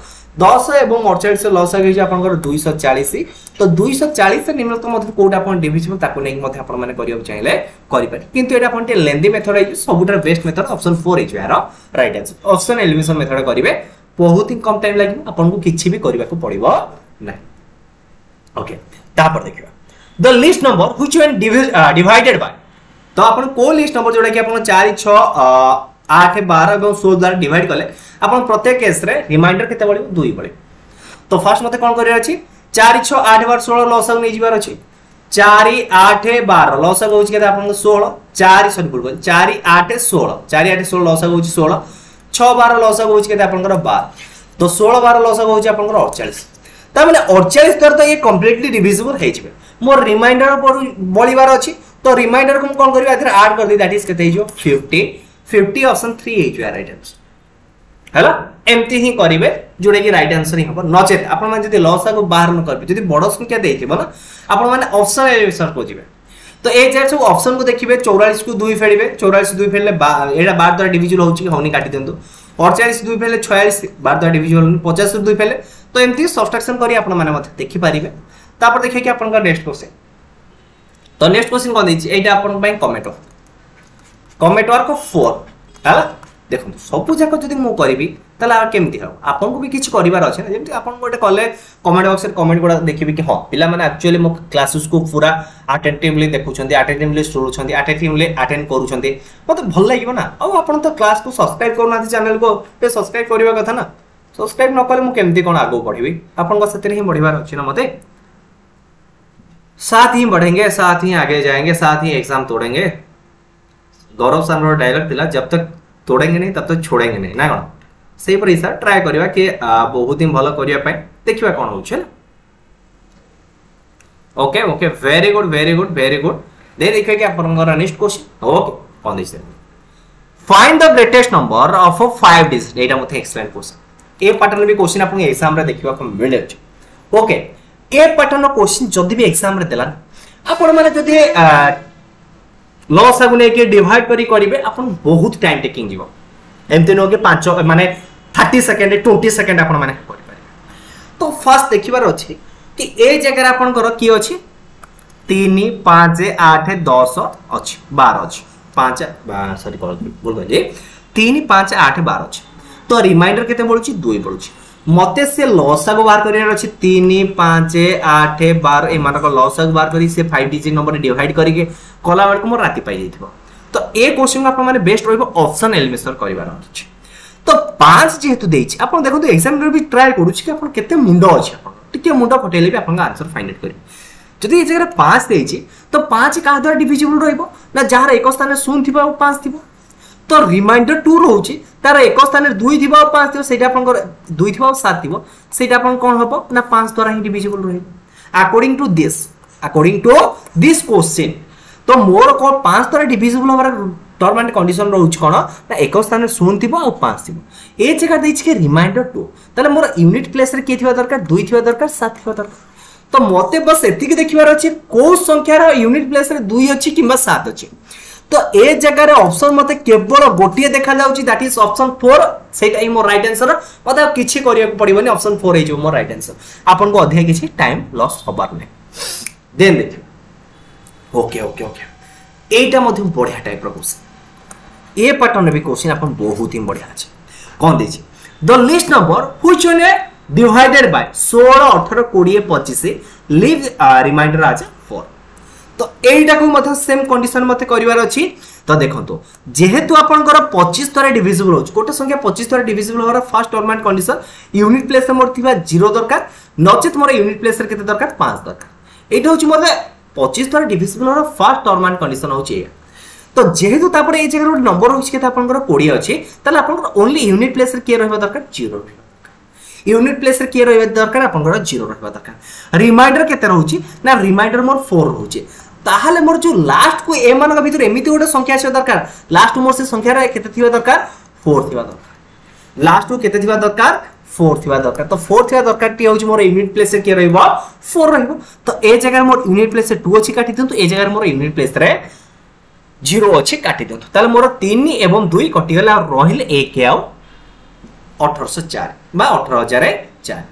10 एवं 48 रो लॉस हे आपन 240 तो 240 से निम्नतम मध्य कोड आपन डिविजिबल ताको नै मध्य आपन माने करियो चाहिले करि पारि किंतु एटा आपन लेंदी मेथड हे सबुटर बेस्ट मेथड ऑप्शन 4 हे यार right answer option elimination method करिवे बहुत ही कम टाइम लागि आपन को किछि भी करबा को पड़िबो नै ओके तापर देखिबा the list number which when divided by तो अपन को लिस्ट नंबर जोडा कि अपन 4 6 8 12 एवं 16 द्वारा डिवाइड करले अपन प्रत्येक केस रे रिमाइंडर केते बळी 2 बळी तो फर्स्ट मते कोन करिया अछि 4 6 8 12 16 लॉस नै जिबार अछि 4 8 12 लॉस होछि केते अपन 16 4 सॉरी बोल 4 8 16 4 8 16 लॉस होछि 16 6 12 लॉस होछि केते अपन 12 तो 16 12 लॉस होछि अपन 48 ता माने 48 द्वारा तो ये कंप्लीटली डिविजिबल हे जिवे मोर रिमाइंडर बळीबार अछि तो रिमाइंडर को कोन करबी आथर ऐड कर दी दैट इज केते हिजो 50 ऑप्शन 3 हे जो राइट आंसर हैला एमती ही करिवे जोडे की राइट आंसर ही हो नचेत आपण माने जदी लॉसा को बाहर न करबी जदी बड़ संख्या देथिबो ना आपण माने ऑप्शन एलिमिनेशन को जिवे तो ए जे सब ऑप्शन को देखिबे 44 को 2 फेडिबे 44 2 फेडले एडा 12 द्वारा डिविजिबल होउची होनी काटी देंतु 48 2 फेडले 46 12 द्वारा डिविजिबल 50 2 फेडले तो एमती सब्ट्रैक्शन करी आपण माने मते देखि पारिबे तापर देखिए कि आपण का नेक्स्ट क्वेश्चन तो नेक्स्ट क्वेश्चन कोन दैछि एटा आपण पय कमेंट वर्क 4 हैला देखो सब जाक जदि मो करबी तला केमती हो आपन को भी किछ करिवार अछि ना जेमति आपन गोटे कले कमेंट बॉक्स रे कमेंट गुडा देखिबे कि हां पिला माने एक्चुअली मो क्लासेस को पूरा अटेंटिवली देखुछंती अटेंटिवली सुनुछंती अटेंटिवली अटेंड करूछंती मते भल लागिबो ना आ आपन तो क्लास को सब्सक्राइब करना चैनल को पे सब्सक्राइब करिवा कथा ना सब्सक्राइब न करले मो केमती कोन आगो पढिबी आपन को सते ही बढ़िबार अछि ना मते साथ ही बढ़ेंगे साथ ही आगे जाएंगे साथ ही एग्जाम तोड़ेंगे गौरव सर डायलॉग थिला जब तक तोड़ेंगे नहीं तब तक छोड़ेंगे नहीं ना कोन सेही पर हिसाब ट्राई करबा कि बहुत ही भलो करिया पय देखिबा कोन होछ ओके ओके वेरी गुड दे देखिए कि आपन नेक्स्ट क्वेश्चन ओके कोन this find the greatest number of 5 digit एटा मथे एक्सप्लेन क्वेश्चन ए पैटर्न भी क्वेश्चन आपन एग्जाम रे देखिबा को मिले ओके ए पैटर्न क्वेश्चन जदी भी एग्जाम रे देला आपन माने जदी लॉस आगु ने के डिवाइड करी करिवे आपन बहुत टाइम टेकिंग जीवो एमते नो के 5 माने 30 सेकंड 20 सेकंड आपन माने करि पारे तो फर्स्ट देखिबार अछि कि ए जगह आपन कर की अछि 3 5 8 10 अछि 12 अछि 5 सॉरी बोल गए 3 5 8 12 अछि तो रिमाइंडर केते बोलछि 2 बोलछि मते से लॉसा को बाहर करियार अछि 3 5 8 12 ए मानक लॉसा को बाहर करी से 5 डिजिट नंबर डिवाइड करी के कला बेल को मोर राति पाई जइथिबो तो ए क्वेश्चन आपन माने बेस्ट रहइबो ऑप्शन एलिमिनेशन करिवार अछि तो 5 जेहेतु देछि आपन देखो तो एग्जाम रे भी ट्राई करू छी कि आपन केते मुंडो अछि आपन टिके मुंडो फटेले भी आपन का आंसर फाइंड आउट करी जदि ए जगह 5 देछि तो 5 का द्वारा डिविजिबल रहइबो ना जहार एक स्थान 0 थिबा और 5 थिबो तो रिमाइंडर 2 रहउछि तार एक स्थान 2 थिबा और 5 थिबो सेटा आपन 2 थिबा और 7 थिबो सेटा आपन कोन हबो ना 5 द्वारा ही डिविजिबल रहइबो अकॉर्डिंग टू दिस क्वेश्चन तो मोर को 5 द्वारा डिविजिबल होबार टर्म एंड कंडीशन रहउछ कोन ना एक स्थान 0 थिबो और 5 थिबो ए जगह दैछि के रिमाइंडर 2 ताले मोर यूनिट प्लेस रे के थिबा दरकार 2 थिबा दरकार 7 थिबा दरकार तो मते बस एतिक देखिबार अछि को संख्या रो यूनिट प्लेस रे 2 अछि किबा 7 अछि तो ए जगह रे ऑप्शन मते केवल गोटिए देखा जाउछि दैट इज ऑप्शन 4 सेटा ही मोर राइट आंसर मते किछि करिया पड़िबोनी ऑप्शन 4 हे जो मोर राइट आंसर आपन को अधिक किछि टाइम लॉस होबार नै देन देखियो ओके एटा मध्ये बढ़िया टाइप रो क्वेश्चन ए पैटर्न भी क्वेश्चन आपन बहुत ही बढ़िया अछि कोन देछि the list number which one divided by 16 18 20 25 leave remainder आज 4 तो एटा को मत सेम कंडीशन मते करिवार अछि तो देखंतो जेहेतु आपनकर 25 द्वारा डिविजिबल होछ कोटे संख्या 25 द्वारा डिविजिबल होरा first term and condition unit place रे मोर थिबा 0 दरकार नचेत मोर यूनिट प्लेस रे केते दरकार 5 दरकार एटा होछि मोर 25 द्वारा डिविजिबल होरा फर्स्ट टर्म एंड कंडीशन होछि तो जेहेतु तापर ए जगह नंबर होछि केते आपनकर 20 अछि तले आपनकर ओनली यूनिट प्लेस रे के रहबा दरकार 0 यूनिट प्लेस रे के रहबा दरकार आपनकर 0 रहबा दरकार रिमाइंडर केते रहउछि ना रिमाइंडर मोर 4 रहउछि ताहले मोर जो लास्ट को ए मान का भीतर एमिति गोटे संख्या छै दरकार लास्ट मोर से संख्या रे केते थिबा दरकार 4 थिबा दरकार लास्ट को केते थिबा दरकार 4 थिबा दरकार तो 4 थिबा दरकार टी होछि मोर यूनिट प्लेस रे के रहइबो 4 रहइबो तो ए जगह मोर यूनिट प्लेस से 2 अछि काटि दंतु ए जगह मोर यूनिट प्लेस रे 0 अछि काटि दंतु ताले मोर 3 एवं 2 कटि गेला रहिले 1 आउ 1804 बा 18004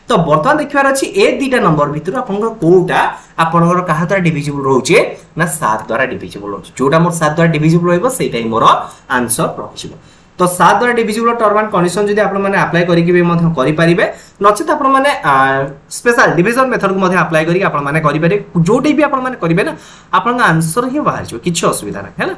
तो बर्तमान देखिबार अछि ए दुटा नंबर भितर आपनकर कोटा आपनकर कहा द्वारा डिविजिबल रहउचे ना 7 द्वारा डिविजिबल रहउचे जोटा मोर 7 द्वारा डिविजिबल रहइबो सेटा ही मोर आंसर रहइबो तो 7 द्वारा डिविजिबल टर्म एंड कंडीशन जदि आपन माने अप्लाई करि के मध्य करि परिबे नचेत आपन माने स्पेशल डिवीजन मेथड को मध्य अप्लाई करि आपन माने करि पारे जोटे भी आपन माने करिवे ना आपन आंसर ही बाहर जो किछ असुविधा नै है ना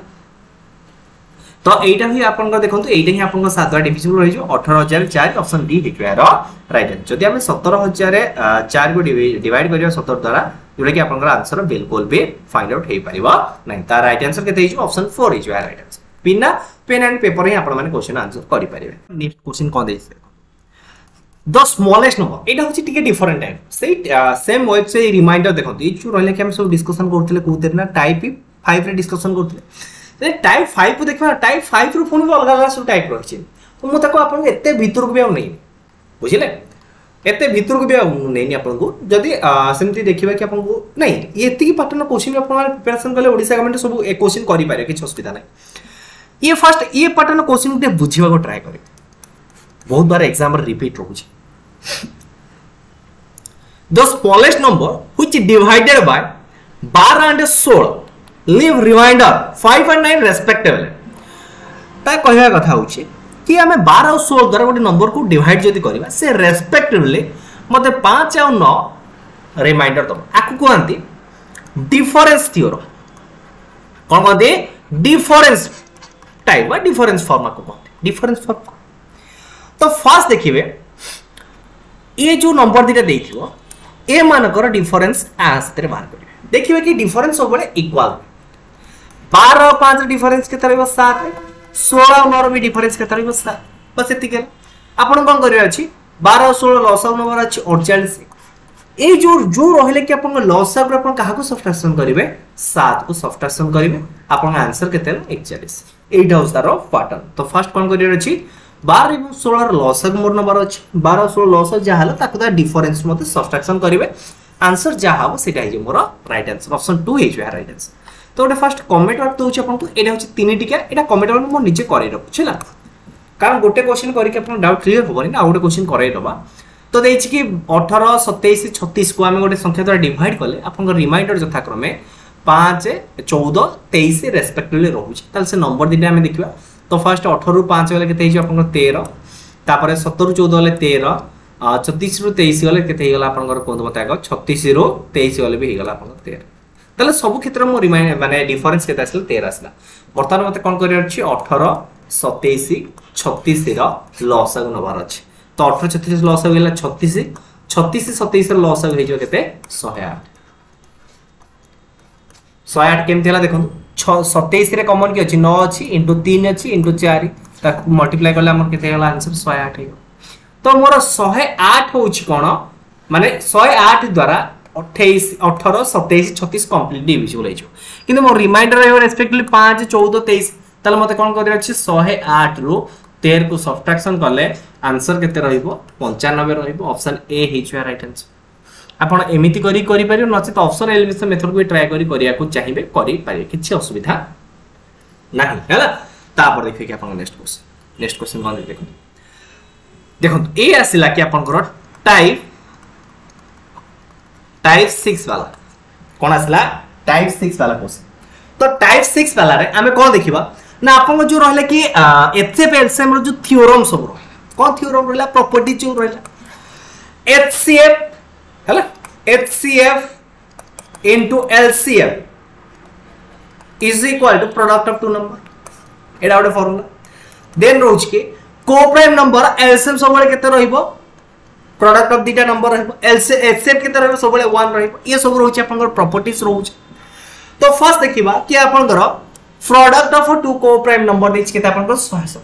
तो एटा ही आपन को देखंतु एटा ही आपन को 7 द्वारा डिविजिबल रहि जो 18004 ऑप्शन डी लिखियारो राइट आंसर जदि हम 17004 को डिवाइड करियो 70 द्वारा जोटा कि आपन आंसर बिल्कुल भी फाइंड आउट हे परिबो नै ता राइट आंसर केते हिजो ऑप्शन 4 हिजो राइट आंसर बिना पेन एंड पेपर ही आपन माने क्वेश्चन आंसर करि परिबे नेक्स्ट क्वेश्चन कोन देइसे द स्मॉलेस्ट नंबर एटा होची टिके डिफरेंट टाइप से सेम वेब से रिमाइंडर देखंतु ई जो रहले कि हम सब डिस्कशन करथले कोते ना टाइप 5 रे डिस्कशन करथले टाइप 5 को देखबा टाइप 5 रो पुनी अलग अलग सब टाइप रहिছে तो मु ताको आपन एते भीतर को भी आ नै बुझिले एते भीतर को भी आ नै नि आपन को जदी सेमती देखिबा कि आपन को नै एति की पैटर्न क्वेश्चन आपन प्रिपरेशन करले ओडिसा गवर्नमेंट सब ए क्वेश्चन करि पारे कि असुविधा नै ये फर्स्ट ये पैटर्न क्वेश्चन के बुझिबा को ट्राई करी बहुत बार एग्जाम रिपीट रहउची the smallest number which divided by 12 and 16 leave remainder 5 and 9 respectively ता कहया कथा होची कि हमें 12 और 16 द्वारा गोटे नंबर को डिवाइड जदी करबा से रेस्पेक्टिवली मते 5 और 9 रिमाइंडर दबो आकु कहंती डिफरेंस थ्योरम कोन कहंती डिफरेंस टाइप बा डिफरेंस फॉर्म आकु कहंती डिफरेंस फॉर्म तो फर्स्ट देखिबे ये जो नंबर दिटा देथिबो ए मानकर डिफरेंस आस्ते बाहर करिवे देखिबे कि डिफरेंस सब बळे इक्वल 12 और 5 डिफरेंस के तरह 7 16 और 9 भी डिफरेंस के तरह 7 बस एति के आपण कोन करिवे अछि 12 और 16 लॉसअप नंबर अछि 48 ए जो रहले कि आपण लॉसअप आपण काहा को सब्ट्रैक्शन करिवे 7 को सब्ट्रैक्शन करिवे आपण आंसर केते 41 एटा होस्तारो पैटर्न तो फर्स्ट कोन करिवे अछि 12 এবং 16 लॉसअप मोर नंबर अछि 12 और 16 लॉसअप जा हला ताको दा डिफरेंस मते सब्ट्रैक्शन करिवे आंसर जा हाबो सेटा हे जे मोर राइट आंसर ऑप्शन 2 हे जे राइट आंसर तो ओटे फर्स्ट कमेंट वर्क दोछ आपन को एटा होछि तीन टिका एटा कमेंट वर्क मो नीचे करै रखु छला कारण गोटे क्वेश्चन करि के आपन डाउट क्लियर होबनी ना गोटे क्वेश्चन करै दबा तो देछि कि 18 27 36 को हम गोटे संख्या द्वारा डिवाइड करले आपन रिमाइंडर यथाक्रमे 5 14 23 रेस्पेक्टिवली रहउछि ताल से नंबर दिटा हम देखिबा तो फर्स्ट 18 रु 5 वाले केते हिजो आपन 13 तापर 17 रु 14 वाले 13 36 रु 23 वाले केते हिगला आपन कोन बताय 36 रु 23 वाले भी हिगला आपन 13 तले सब क्षेत्र मो रिमाइंड माने डिफरेंस केते आसले 13 आसला वर्तमान मते कोन करियर अछि 18 27 36 रो लॉसअप नंबर अछि तो 18 36 लॉसअप गेला 36 36 27 रो लॉसअप हेजो केते 108 108 केमथिला देखो 27 रे कॉमन की अछि 9 अछि इनटू 3 अछि इनटू 4 ताकू मल्टीप्लाई करले हमर केते होला आंसर 108 हेयो तो मोर 108 होछि कोन माने 108 द्वारा 28 18 27 36 कंप्लीट डिविजिबल हेजो किंतु मोर रिमाइंडर हेयो रेस्पेक्टिवली 5 14 23 तले मते कोन करे अछि 108 रो 13 को सब्ट्रैक्शन करले आंसर केते रहइबो 95 रहइबो ऑप्शन ए हेजो राइट आंसर आपण एमिति करी पारियो नचे तो ऑप्शन एलिमिनेशन मेथड को ट्राई करिया को चाहिबे करि पारियो किछि असुविधा नाही हैला तापर देखिए कि आपण नेक्स्ट क्वेश्चन कोन देखो ए आसिला कि आपण को टाइप 6 वाला कोन आसिला टाइप 6 वाला क्वेश्चन तो टाइप 6 वाला रे हमें कोन देखिबा ना आपण जो रहले कि एचसीएफ एलसीएम रो जो थ्योरम सब रो कोन थ्योरम रहला प्रॉपर्टी जो रहला एचसीएफ हैला HCF into LCM is equal to product of two number एडा ओडे फार्मूला देन रोज के कोप्राइम नंबर LCM सबले केते रहइबो प्रोडक्ट ऑफ दीटा नंबर रहइबो HCF केते रहइबो सबले 1 रहइबो ये सब रहउछ आपन प्रॉपर्टीज रहउछ तो फर्स्ट देखिबा कि आपन product of to coprime number this केते आपन 170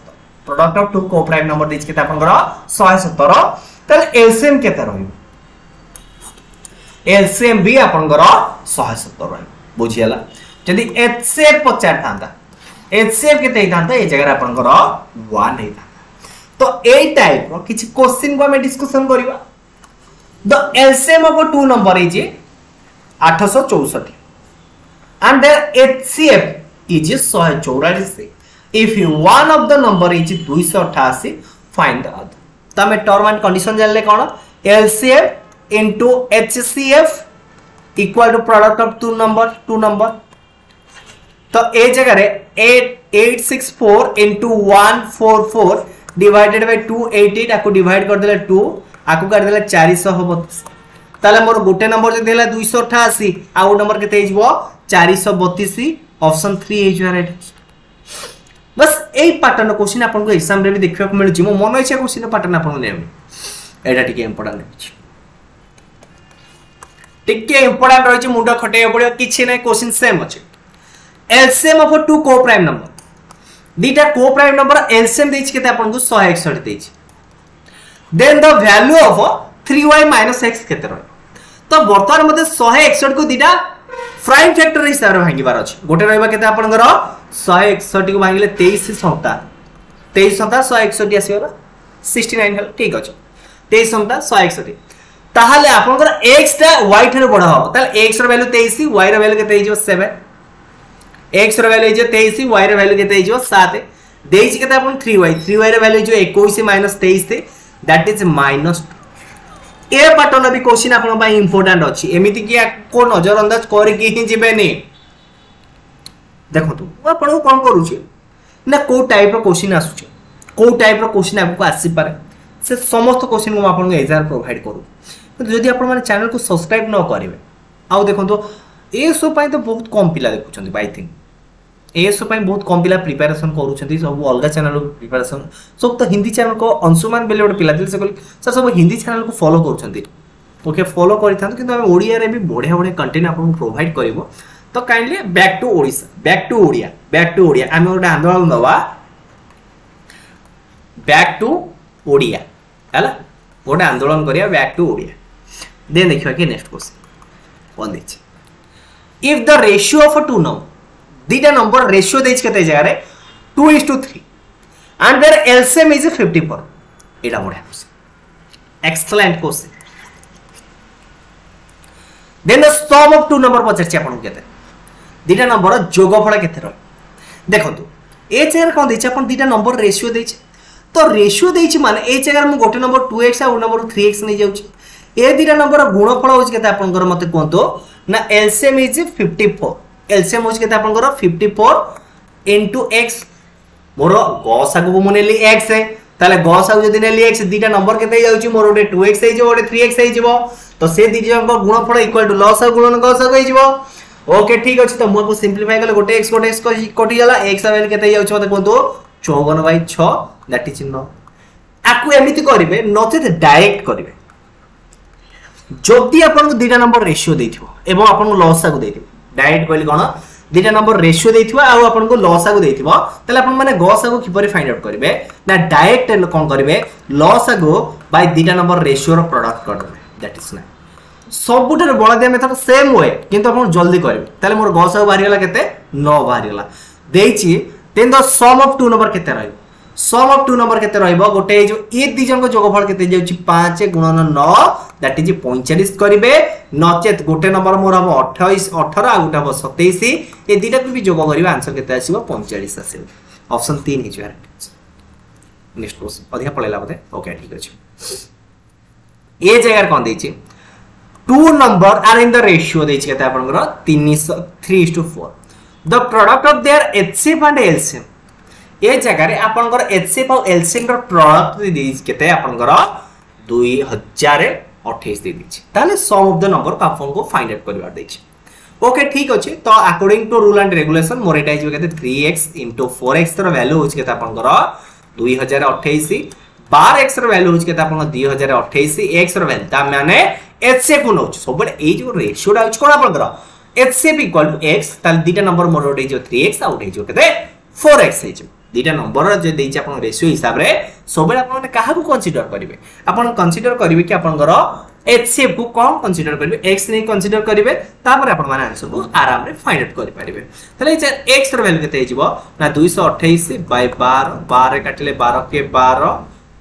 product of to coprime number this केते आपन 170 तले LCM केते रहइबो LCM भी आपनकर 170 रही बुझियला जदी HCF पचार थांता HCF केते थांता ए जगह आपनकर 1 हेता तो ए टाइप रो किछि क्वेश्चन को हम डिस्कशन करिवा the LCM of two number is 864 and their HCF is 144 if one of the number is 288 find the other त में टर्म एंड कंडीशन जानले कोन LCM into HCF equal to product of two number तो ए जगह रे 864 into 144 divided by 288 आको divide कर देले 2 आको कर देले 432 ताले मोर गोटे नंबर जे देला 288 आ ओ नंबर केते हिजबो 432 ऑप्शन 3 हिजो राइट बस एई पैटर्न क्वेश्चन आपन को एग्जाम रे भी देखिबा को मिलुची मो मन इच्छा क्वेश्चन पैटर्न आपन नेम एटा टिके इंपोर्टेंट अछि टिके इंपोर्टेंट रहिछि मुंडा खटे पड़ियो किछि नै क्वेश्चन सेम अछि एलसीएम ऑफ टू को प्राइम नंबर दीटा को प्राइम नंबर एलसीएम देछि केते आपन को 161 देछि then the value of 3y - x केते रह तो वर्तमान मते 161 को दिटा प्राइम फैक्टर हिसाब रे भांगिबार अछि गोटे रहबा केते आपनकर 161 को भांगिले 23 संख्या 23 संख्या 161 आसीबा 69 हल ठीक अछि 23 संख्या 161 ताहाले आपनकर x ता y ठरे बडा हो ताले x रो वैल्यू 23 y रो वैल्यू केते हिजो 7 x रो वैल्यू हिजो 23 y रो वैल्यू केते हिजो 7 देछि केते आपन 3y रो वैल्यू जो 21 - 23 थे दैट इज -2 ए पैटर्न भी क्वेश्चन आपन पई इंपोर्टेंट अछि एमिति कि को नजर अंदाज कर कि ही जिबेनी देखो तू आपन को कोन करू छी ना को टाइप रो क्वेश्चन आसु छी को टाइप रो क्वेश्चन आपको आसी पारे से समस्त क्वेश्चन को आपन को एग्जाम प्रोवाइड करू तो जदि आपन माने चैनल को सब्सक्राइब न करिवे आ देखो तो ए सो पई तो बहुत कम पिला देखुछंती आई थिंक ए सो पई बहुत कम पिला प्रिपरेशन करूछंती सब अलगा चैनल प्रिपरेशन सब तो हिंदी चैनल को अंशुमान बेले पिला दिल से सर सब हिंदी चैनल को फॉलो करूछंती ओके फॉलो करिथान किंतु हम ओडिया रे भी बढ़िया बढ़िया कंटेंट आपन को प्रोवाइड करबो तो kindly back to Odisha back to Odia हम ओडा आंदोलन दवा बैक टू ओडिया हला ओडा आंदोलन करिया बैक टू ओडिया देन देखियो कि नेक्स्ट क्वेश्चन कोन दिछ if the ratio of two number दीटा नंबर रेशियो देछ केते जगह रे 2:3 and their LCM is 54 एटा बढ़िया question excellent question then the sum of two number पचरछि आपन केते दीटा नंबर जोगफल केते रह देखंतु ए जगह कोन देछ आपन दीटा नंबर रेशियो देछ तो रेशियो देछ माने ए जगह मु गोटे नंबर 2x आ नंबर 3x नै जाउछि ए दीटा नंबर गुणफल होछि केते आपन कर मते कोंतो ना LCM is 54 LCM होछि केते आपन कर 54 into x मोर गसागु को मुनेली x है ताले गसागु जदि नेली x दीटा नंबर केते जाउछि मोर ओटे 2x है जो ओटे 3x है जिवो तो से दीटा नंबर गुणफल इक्वल टू लसागु गुणन गसागु है जिवो ओके ठीक अछि तो मु को सिंपलीफाई करले गोटे x कटि जाला x वैल्यू केते जाउछि मते कोंतो 54/6 दैट इज नो आकु एमिति करिवे नचे डायरेक्ट करिवे जदि आपन को दीटा नंबर रेशियो देथिबो एवं आपन को लसागु देथिबो डायरेक्ट कहली कोन दीटा नंबर रेशियो देथिबो आ आपन को लसागु देथिबो तले आपन माने गसागु किपरि फाइंड आउट करिवे ना डायरेक्ट कोन करिवे लसागु बाय दीटा नंबर रेशियो रो प्रोडक्ट कर देबे दैट इज ना सबुटर बळा दे मेथड सेम वे किंतु आपन जल्दी करिवे तले मोर गसागु बाहरी गेला केते 9 बाहरी गेला देछि then the sum of two number केते रहइबो सम ऑफ टू नंबर केते रहइबो गोटे जो ए दी जंक जोगफल केते जाउछि 5 गुणन 9 दैट इज 45 करिवे नचेत गोटे नंबर मोर हम 28 18 आ गोटे 27 ए दीटा को भी जोग करिवे आंसर केते आसीबो 45 आसीबो option 3 is right next question अधिक पळेला बते ओके ठीक अछि ए जगह कोन दैछि two number are in the ratio दैछि केते आपनकर 3:4 the product of their HCF and LCM ए जगह रे आपनकर HCF और LCM रो प्रोडक्ट दैछि केते आपनकर 2028 दे दिछि ताले सम ऑफ द नंबर का आपन को फाइंड आउट करबार दैछि ओके ठीक अछि तो according to rule and regulation मोर एटा हिजो केते 3x * 4x रो वैल्यू होछि केते आपनकर 2028 12x रो वैल्यू होछि केते आपन 2028 x रो वैल्यू ता माने HCF को नोच सबले ए जो रेशियो डा होछि कोन आपनकर HCF = x ताले दीटा नंबर मोर ओटे जो 3x आ ओटे जो केते 4x है जो दीटा नंबर जे देछि आपन रेशियो हिसाब रे सबले आपन काहा को कंसीडर करिवे आपन कंसीडर करिवे कि आपनकर HCF को कोन कंसीडर करिवे x नै कंसीडर करिवे तापर आपन माने आंसर को आराम रे फाइंड आउट करि परिवे तले x रो वैल्यू केते हिजबो ना 228 / 12 12 काटिले 12 के 12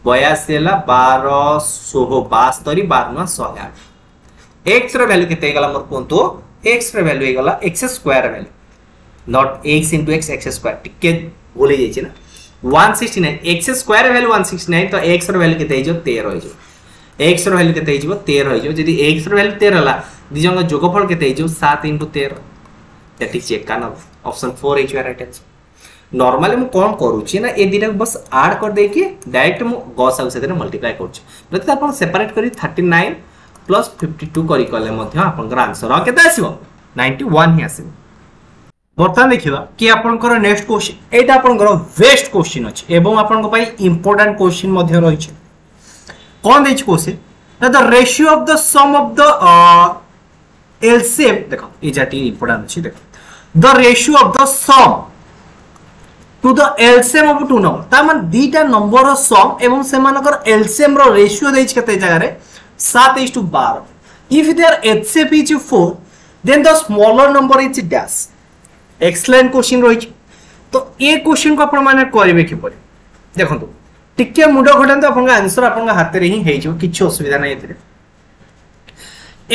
82 हैला 12 16 72 12 108 x रो वैल्यू केते गला मोर कोंतो x रो वैल्यू गला x square value not x * x x square टिके बोले जाई छै ना 169 x स्क्वायर वैल्यू 169 तो x रो वैल्यू केते हिजो 13 हिजो x रो वैल्यू केते हिजो 13 हिजो जदी x रो वैल्यू 13 हला दिजंग जोगफल केते हिजो 7 * 13 दैट इज चेक करना option 4 is right answer normally मु कोन करू छी ना ए दिटा बस ऐड कर दे के डायरेक्ट मु गॉस आउ सेते मल्टीप्लाई करू छी जदी आपन सेपरेट करी 39 + 52 करी कले मध्ये आपन आंसर केते आसीबो 91 ही आसीबो बर्तमान देखिबा कि आपनकर नेक्स्ट क्वेश्चन एटा आपनकर बेस्ट क्वेश्चन अछि एवं आपनको पई इंपोर्टेंट क्वेश्चन मध्ये रहि छै कोन दैछ question the ratio of the sum of the LCM देखो ए जाटी इंपोर्टेंट अछि देखो the ratio of the sum to the LCM of two number ता मान दीटा नंबर रो सम एवं से मानकर एलसीएम रो रेशियो देछ केते जगह रे 7:12 if their HCF is 4 then the smaller number is dash excellent question रही तो ये क्वेश्चन को आपण माने करबे कि पड़े देखंतु टिके मुंड घटांतो आपन आंसर आपन हाथ रे ही हे जो किछ असुविधा नै एतरे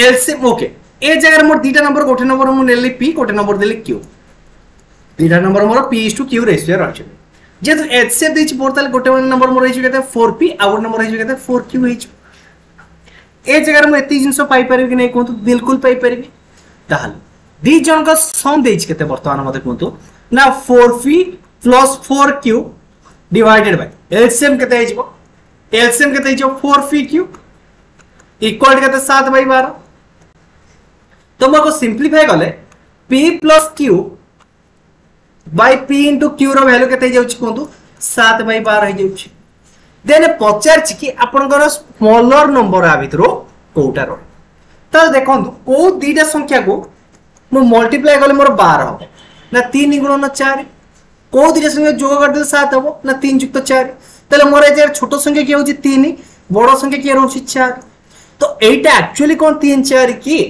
एलसीएम ओके ए जगह मोर दीटा नंबर गोटे नंबर मु नेली p गोटे नंबर देली q दीटा नंबर मोर p is to q ratio रहछ जे तो HCF देछि पोर्टल गोटे नंबर मोर हेजु केते 4p आ गोटे नंबर हेजु केते 4q हेजु ए जगह मु एती जिंसो पाई परबी कि नै कोंतु बिल्कुल पाई परबी ताहल दी जन का सम देछि केते वर्तमान मते कोंतु ना 4p plus 4q divided by LCM केते हेजबो LCM केते हेजो 4pq इक्वल केते 7/12 तो मको सिंपलीफाई गले p plus q by p into q रो वैल्यू केते जाउछि कोंतु 7/12 हे जाउछि देन पचार कि आपनकर स्मॉलर नंबर आ भितरो कोटा रह त देखंतु को दीटा संख्या को मु मल्टीप्लाई गले मोर 12 हो ना 3 गुणन 4 को दीटा संख्या जोग कर दे 7 हो ना 3 युक्त 4 तले मोर ए छोटो संख्या के होची 3 बड़ो संख्या के रहउची 4 तो एटा एक्चुअली कोन 3 4 की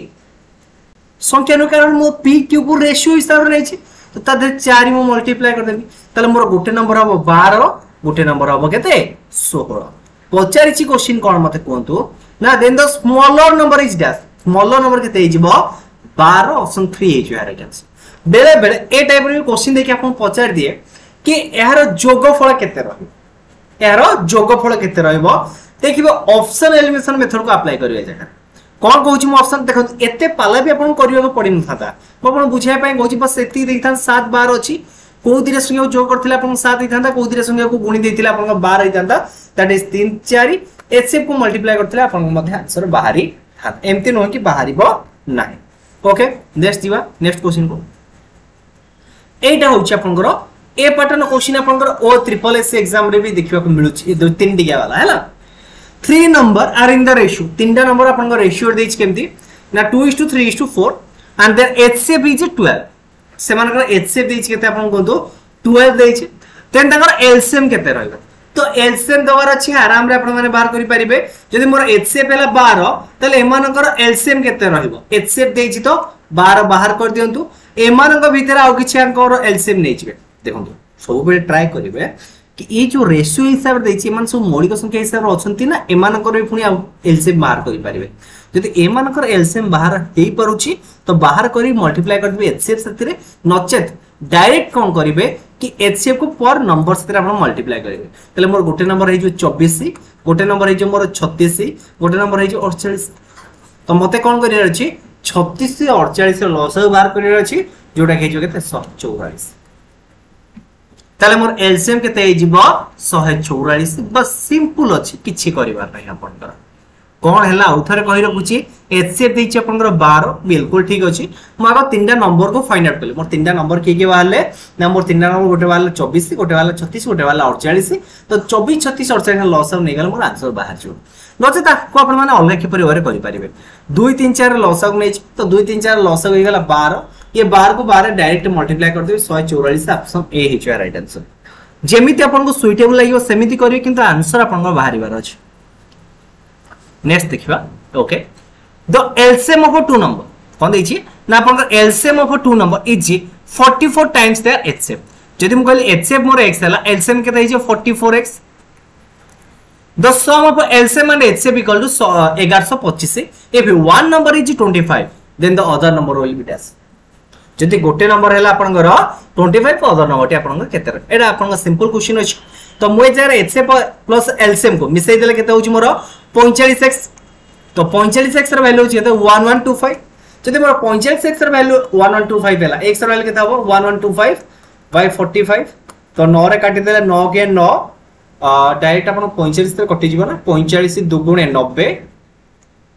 संख्या नो कारण मो p q को रेशियो हिसाब रे छी तो ता 4 मु मल्टीप्लाई कर देबी तले मोर गोटे नंबर हो 12 गोटे नंबर हो केते 16 पचारिछि क्वेश्चन कोन मते कोंतु ना then the smaller number is dash smaller number केते हिजबो 12 ऑप्शन 3 हिजो राइट आंसर बेले बेले ए टाइप रे क्वेश्चन देखि आपन पचार दिए कि एहार जोगफल केते रहबो एहार जोगफल केते रहबो देखिबो ऑप्शन एलिमिनेशन मेथड को अप्लाई करिवे जगह कोन कहूची मो ऑप्शन देखो एते पाला भी आपन करियो पड़ी न था मो आपन बुझाय पय कहूची बस एती देखथान 7 12 अछि को दिरे संख्या जोग करथिला आपन 7 हिथांता को दिरे संख्या को गुणी देथिला आपन 12 हिथांता दैट इज 3 4 एचसीएफ को मल्टीप्लाई करथिला आपन मध्ये आंसर बाहरी था एमती न कि बाहरीबो नाही ओके नेक्स्ट दिवा नेक्स्ट क्वेश्चन को एटा होची आपनकर ए पैटर्न क्वेश्चन आपनकर ओ ट्रिपल एस एग्जाम रे भी देखिबा को मिलुची दो तीन टिका वाला हैला 3 number are in the ratio तीनटा नंबर आपनकर रेशियो देछ केमती ना 2:3:4 एंड देयर एचसीएफ इज 12 से मानकर एचसीएफ देछ केते आपन कोंतो 12 देछ देन तकर एलसीएम केते रहइबो तो एलसीएम दवार अछि आराम रे आपन माने बाहर करि परिबे जदि मोर एचसीएफ हैला 12 तले एमानकर एलसीएम केते रहइबो एचसीएफ देछ तो 12 बाहर कर दियंतु एमानक भीतर आ किछि अंकर एलसीएम नै छिबे देखंतु सब बेले ट्राई करिवे कि ए जो रेशियो हिसाब देछि एमान सब मौलिक संख्या हिसाब अछंती ना एमानकर भी पुनी एलसीएम बाहर करि परिबे जदि एमानकर एलसीएम बाहर हेई परुछि तो बाहर करी मल्टीप्लाई कर दिबे एचसीएफ सतिरे नचेत डायरेक्ट कोन करिवे कि एचसीएफ को पर नंबर सतिरे आपण मल्टीप्लाई करिवे तले मोर गोटे नंबर हे जो 24 गोटे नंबर हे जो मोर 36 गोटे नंबर हे जो 48 तो मते कोन करियर अछि 36 से 48 लॉस बाहर करियर अछि जोटा के जो केते 144 ताले मोर एलसीएम केते हे जिवो 144 बस सिंपल अछि किछि करिवार नै आपनकर कोन हैला उथरे कहि रखुची एचसीएफ देछि आपनकर 12 बिल्कुल ठीक अछि मागो तीनटा नंबर को फाइंड आउट करले मोर तीनटा नंबर के बाहरले ना मोर तीनटा नंबर गोटे वाला 24 गोटे वाला 36 गोटे वाला 48 तो 24 36 48 लॉस आउट नै गल मोर आंसर बाहर जो नचे ताको आपन माने अलग के परिवार करि परिबे 2 3 4 लॉस आउट नै तो 2 3 4 लॉस आउट हो गेला 12 ये 12 को 12 डायरेक्ट मल्टीप्लाई कर देबे 144 ऑप्शन ए हिचो राइट आंसर जेमिति आपन को सुइटेबल लागियो सेमिति करिवे किंतु आंसर आपन को बाहरिबार अछि नेक्स्ट देखिबा okay the LCM of two number कोन दैछि ना आपन LCM of two number is 44 times their HCF जदि हम कहली एचसीएफ मोर x हला एलसीएम के दैछि 44x the sum of LCM and HCF equal to 1125 if one number is 25 then the other number will be dash जदि गोटे number हैला आपनकर 25 अदर नंबर टी आपनकर केते एटा आपनकर सिंपल क्वेश्चन अछि तो मोय जरा एचसीएफ प्लस एलसीएम को मिसै देले केते होछि मोर 45x तो 45x र वैल्यू छै तो 1125 जदि मोर 45x र वैल्यू 1125 हैला x र वैल्यू केते हबो 1125 by 45 तो 9 रे काटि देले 9 के 9 डायरेक्ट अपन 45 रे कटि जिवो ना 45 दुगुणे 90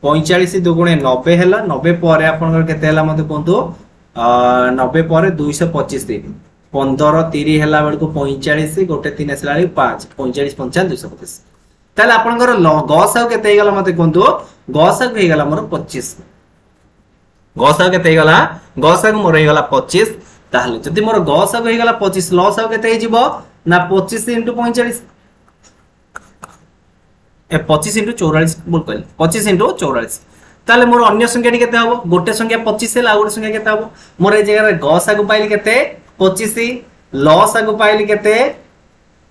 45 दुगुणे 90 हैला 90 परे आपन केते हैला मते कोंतो 90 परे 225 दिन 15 30 हैला बेल को 45 गोटे 3 असला 5 45 55 225 ताले आपनकर गसाव केते हे गला मते कोंतो गसाव हे गला मोर 25 गसाव केते हे गला गसाव मोर हे गला 25 ताहले जदि मोर गसागु हे गला 25 लसागु केते हे जिवो ना 25 * 45 ए 25 * 44 बोल कहली 25 * 44 ताले मोर अन्य संख्या टी केते हबो गोटे संख्या 25 हेला गोटे संख्या केते हबो मोर ए जगह रे गसागु पाइली केते 25 लसागु पाइली केते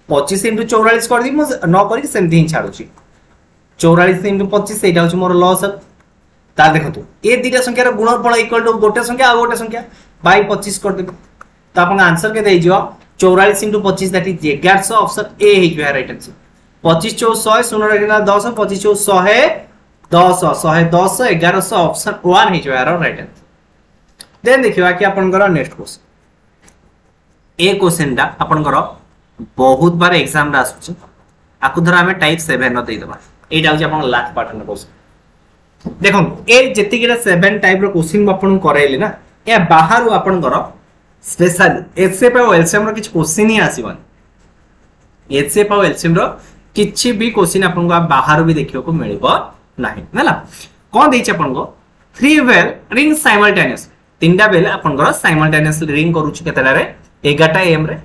25 * 44 कर दी मु न करी सेमथि ही छाडू छी 44 * 25 एटा होची मोर लसागु ता देखंतु ए दुटा संख्या रो गुणनफल इक्वल टू गोटे संख्या आ गोटे संख्या बाय 25 कर देबो तो अपन आंसर के देई जियो 44 * 25 दैट इज 1100 ऑप्शन ए हे जो राइट आंसर 25 * 100 0 रखना 10 25 * 100 10 110 1100 ऑप्शन 1 हे जो राइट आंसर देन देखिबा कि अपन कर नेक्स्ट क्वेश्चन ए क्वेश्चन दा अपन कर बहुत बार एग्जाम रा आसुछ आकु धर हमें टाइप 7 न देई दबा एटा होची अपन लास्ट पार्ट न क्वेश्चन देखो ए जति के 7 टाइप रो क्वेश्चन अपन करैले ना ए बाहर अपन कर स्पेशल एचसीएफ और एलसीएम रो किछ क्वेश्चन ही आसीबन एचसीएफ और एलसीएम रो किछि भी क्वेश्चन अपन को बाहर भी देखियो को मिलबो नाही हला कोन दैछ अपन को 3 वेल रिंग साइमल्टेनियस तीनटा बेल अपन को साइमल्टेनियसली रिंग करूछ केतला रे 11 एम रे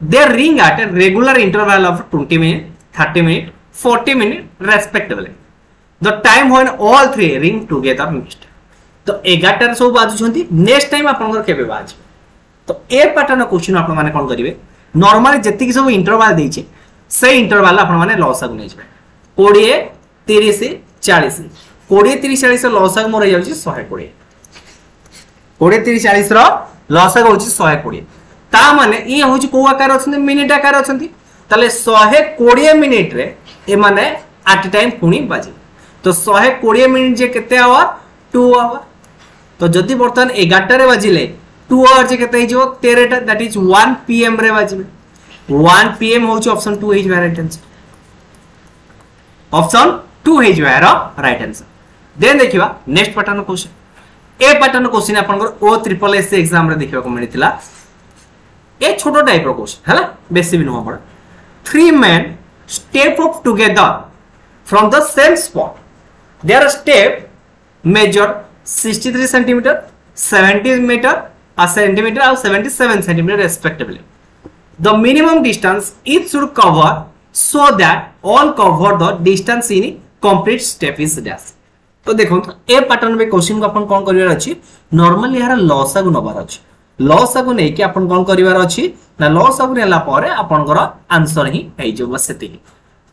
they ring at a regular interval of 20 minute 30 minute 40 minute respectively the time when all three ring together mixed तो 11 सब बाजुछंती नेक्स्ट टाइम अपन को केबे बाज तो ए पैटर्न क्वेश्चन अपन माने कोन करिवे नॉर्मली जति कि सब इंटरवल देइछे से इंटरवल अपन माने लॉसक नै जबे 20 30 40 20 30 40 लॉसक मोर जाउची 120 20 30 40 रो लॉसक होची 120 ता माने ई होची को आकार अछन मिनिट आकार अछंती ताले 120 मिनिट रे ए माने एट टाइम पुनी बाजे तो 120 मिनिट जे केते आवर 2 आवर तो जदि बर्तन 11 रे बाजिले 2 आवर जे केते हिजो 13 टा दैट इज 1 पीएम रे बाजिबे 1 पीएम होची ऑप्शन 2 हे राइट आंसर ऑप्शन 2 हे राइट आंसर देन देखिबा नेक्स्ट पैटर्न क्वेश्चन ए पैटर्न क्वेश्चन अपन को ओ ट्रिपल एस एग्जाम रे देखिबा को मिलितिला ए छोटो टाइप रो क्वेश्चन हला बेसी भी नुवा पड़ा 3 men step up together from the same spot their step measure 63 cm 70 meter a centimeter or 77 cm respectively the minimum distance each should cover so that all cover the distance in complete step is dash तो देखो ए pattern में question को अपन कोन करिवार अछि normally यार loss आगु नबार अछि loss आगु नै कि अपन कोन करिवार अछि ना लॉस आगु नेला पारे अपन को आंसर ही हे जो बस सेति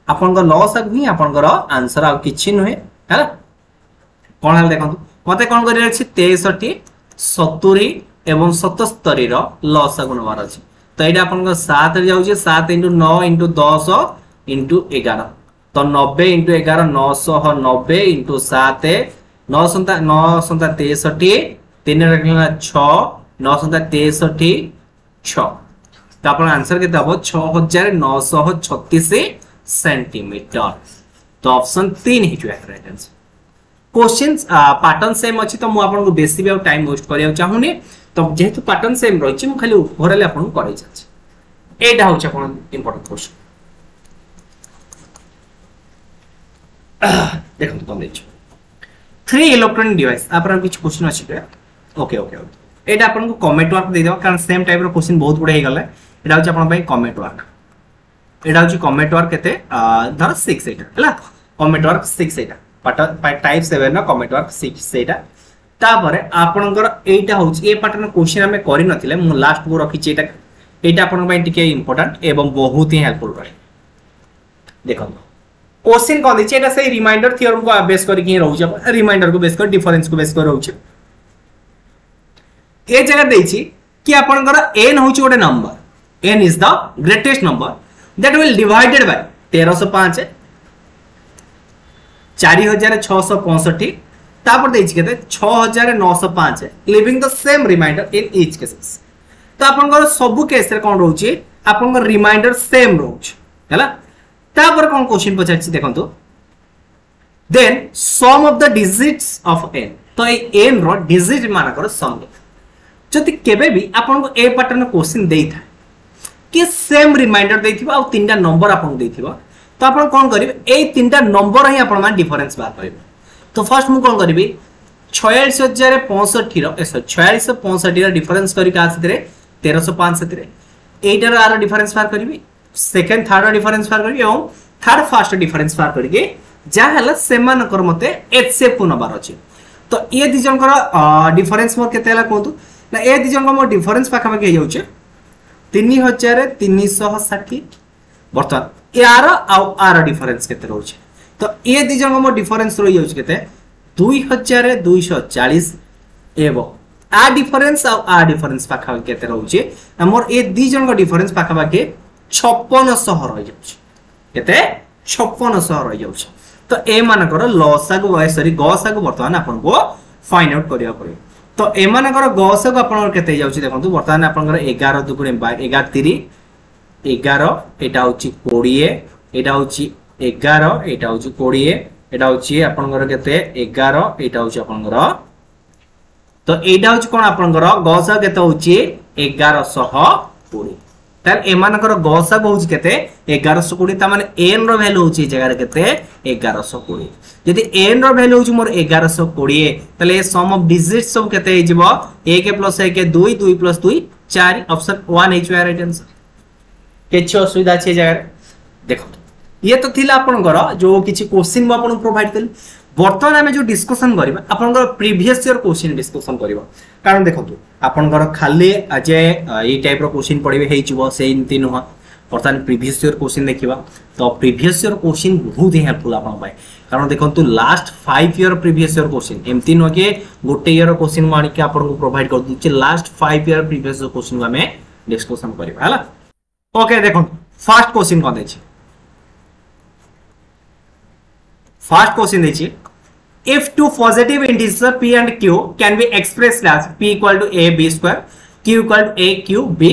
अपन को लॉस आगु ही अपन को आंसर आ किछि नहे हैला कोन हल देखो मते कोन करिवार अछि 63 70 एवं 77 रो लॉस आगु नबार अछि तो एटा अपन को 7 रे जाउ जे 7 * 9 * 10 * 11 तो 90 * 11 990 * 7 963 3 रखना 6 963 6 तो अपन आंसर के दबो 6936 सेंटीमीटर तो ऑप्शन 3 ही जो है right answer questions pattern same अछि तो मु आपन को बेसी भी टाइम वेस्ट करिया चाहुनी तो जेहेतु पैटर्न सेम रहिछि मु खाली ओवरऑल आपन को करै छै एटा होछ अपन इंपोर्टेंट क्वेश्चन देखो कोन दै छै 3 इलेक्ट्रॉनिक डिवाइस आपन किछ क्वेश्चन अछि के ओके ओके ओके एटा आपन को कमेंट वर्क दे दो कारण सेम टाइप रो क्वेश्चन बहुत बडे हे गले एटा होछ आपन भाई कमेंट वर्क एटा होछ कमेंट वर्क केते धर 6 एटा हला कमेंट वर्क 6 एटा पैटर्न टाइप 7 ना कमेंट वर्क 6 एटा तापरे आपनकर एटा होछ ए पैटर्न क्वेश्चन हमें करि नथिले मु लास्ट को रखि छी एटा आपन भाई टिके इंपोर्टेंट एवं बहुत ही हेल्पफुल रहे देखो क्वेश्चन कोन दै छै एटा से रिमाइंडर थ्योरम को बेस करि के रहउ छै रिमाइंडर को बेस कर डिफरेंस को बेस कर रहउ छै ए जगह दै छी कि आपनकर n होछ गोटे number n is the greatest number that will divided by 1305 4665 तापर दै छी केते 6905 leaving the same remainder in each cases तो आपनकर सब केस रे कोन रहउ छै आपनकर रिमाइंडर सेम रहउ छै हला तापर कोन क्वेश्चन पछार छी देखंतु then sum of the digits of n तो ए n रो डिजिट मानकर सम जति केबे भी आपन को ए पैटर्न क्वेश्चन देई था कि सेम रिमाइंडर देथिबा आ तीनटा नंबर आपन देथिबा तो आपन कोन करिवे ए तीनटा नंबर ही आपन मान डिफरेंस बात करिवे तो फर्स्ट मु कोन करिवे 46,065 डिफरेंस करके आसे 1305 से एटार आर डिफरेंस बाहर करी सेकेंड थर्ड डिफरेंस बाहर करी थर्ड फास्ट डिफरेंस बाहर करके जहाँ सेमानकर मते एचसीएफ को नबार अच्छे तो ये दी जनकर डिफरेंस मोर केते हला कहतु ना ए दी जनकर मोर डिफरेंस पाखापाखि हो जाउछे 3360 बर्तमान यार आर डिफरेंस केते रहउछे तो ये दी जनकर मोर डिफरेंस रही जाउछे केते 2240 एवं आ डिफरेंस आ डिफरेंस पाखापाखि केते रहउछे मोर ए दी जनकर डिफरेंस पाखापाखि 5600 रही जाउछे केते 5600 रही जाउछे तो ए मानकर लसागु सॉरी गसागु बर्तमान आपन को फाइंड आउट करिया पड़े तो ए मानकर गसागु आपन केते जाउची देखंतु बर्तमान आपनकर 11 दुगुणे 11 3 11 एटा होची 20 एटा होची 11 एटा होची 20 एटा होची आपनकर केते 11 एटा होची आपनकर तो एटा होची कोन आपनकर गसागु केते होची 1120 तार एमानकर गसागु होची केते 1120 ता माने n रो वैल्यू होची जगह केते 1120 यदि n रो वैल्यू होची मोर 1120 तले सम ऑफ डिजिट्स सब केते हे जिवो 1 + 1 2 2 + 2 4 ऑप्शन 1 एच राइट आंसर केछ असुविधा छै जगह देखो ये तो थिला आपनकर जो किछि क्वेश्चन म आपन प्रोवाइड करली बर्तमान आमे जो डिस्कशन करिबा आपनकर प्रीवियस ईयर क्वेश्चन डिस्कशन करिबा कारण देखंतु आपनकर खाली आज ए टाइप रो क्वेश्चन पढिबे हे छिबो से इनती नुहा बर्तमान प्रीवियस ईयर क्वेश्चन देखिबा तो प्रीवियस ईयर क्वेश्चन बहुत ही हेल्पफुल आपन पाए कारण देखंतु last 5 year previous year question एमती न के गोटे ईयर क्वेश्चन मानि के आपन को प्रोवाइड कर दुचे लास्ट 5 ईयर प्रीवियस क्वेश्चन हमें डिस्कशन करिबा हला ओके देखो फर्स्ट क्वेश्चन कोन दैछि फर्स्ट क्वेश्चन दैछि if two positive integers p and q can be expressed as p equal to a b square q equal to a q b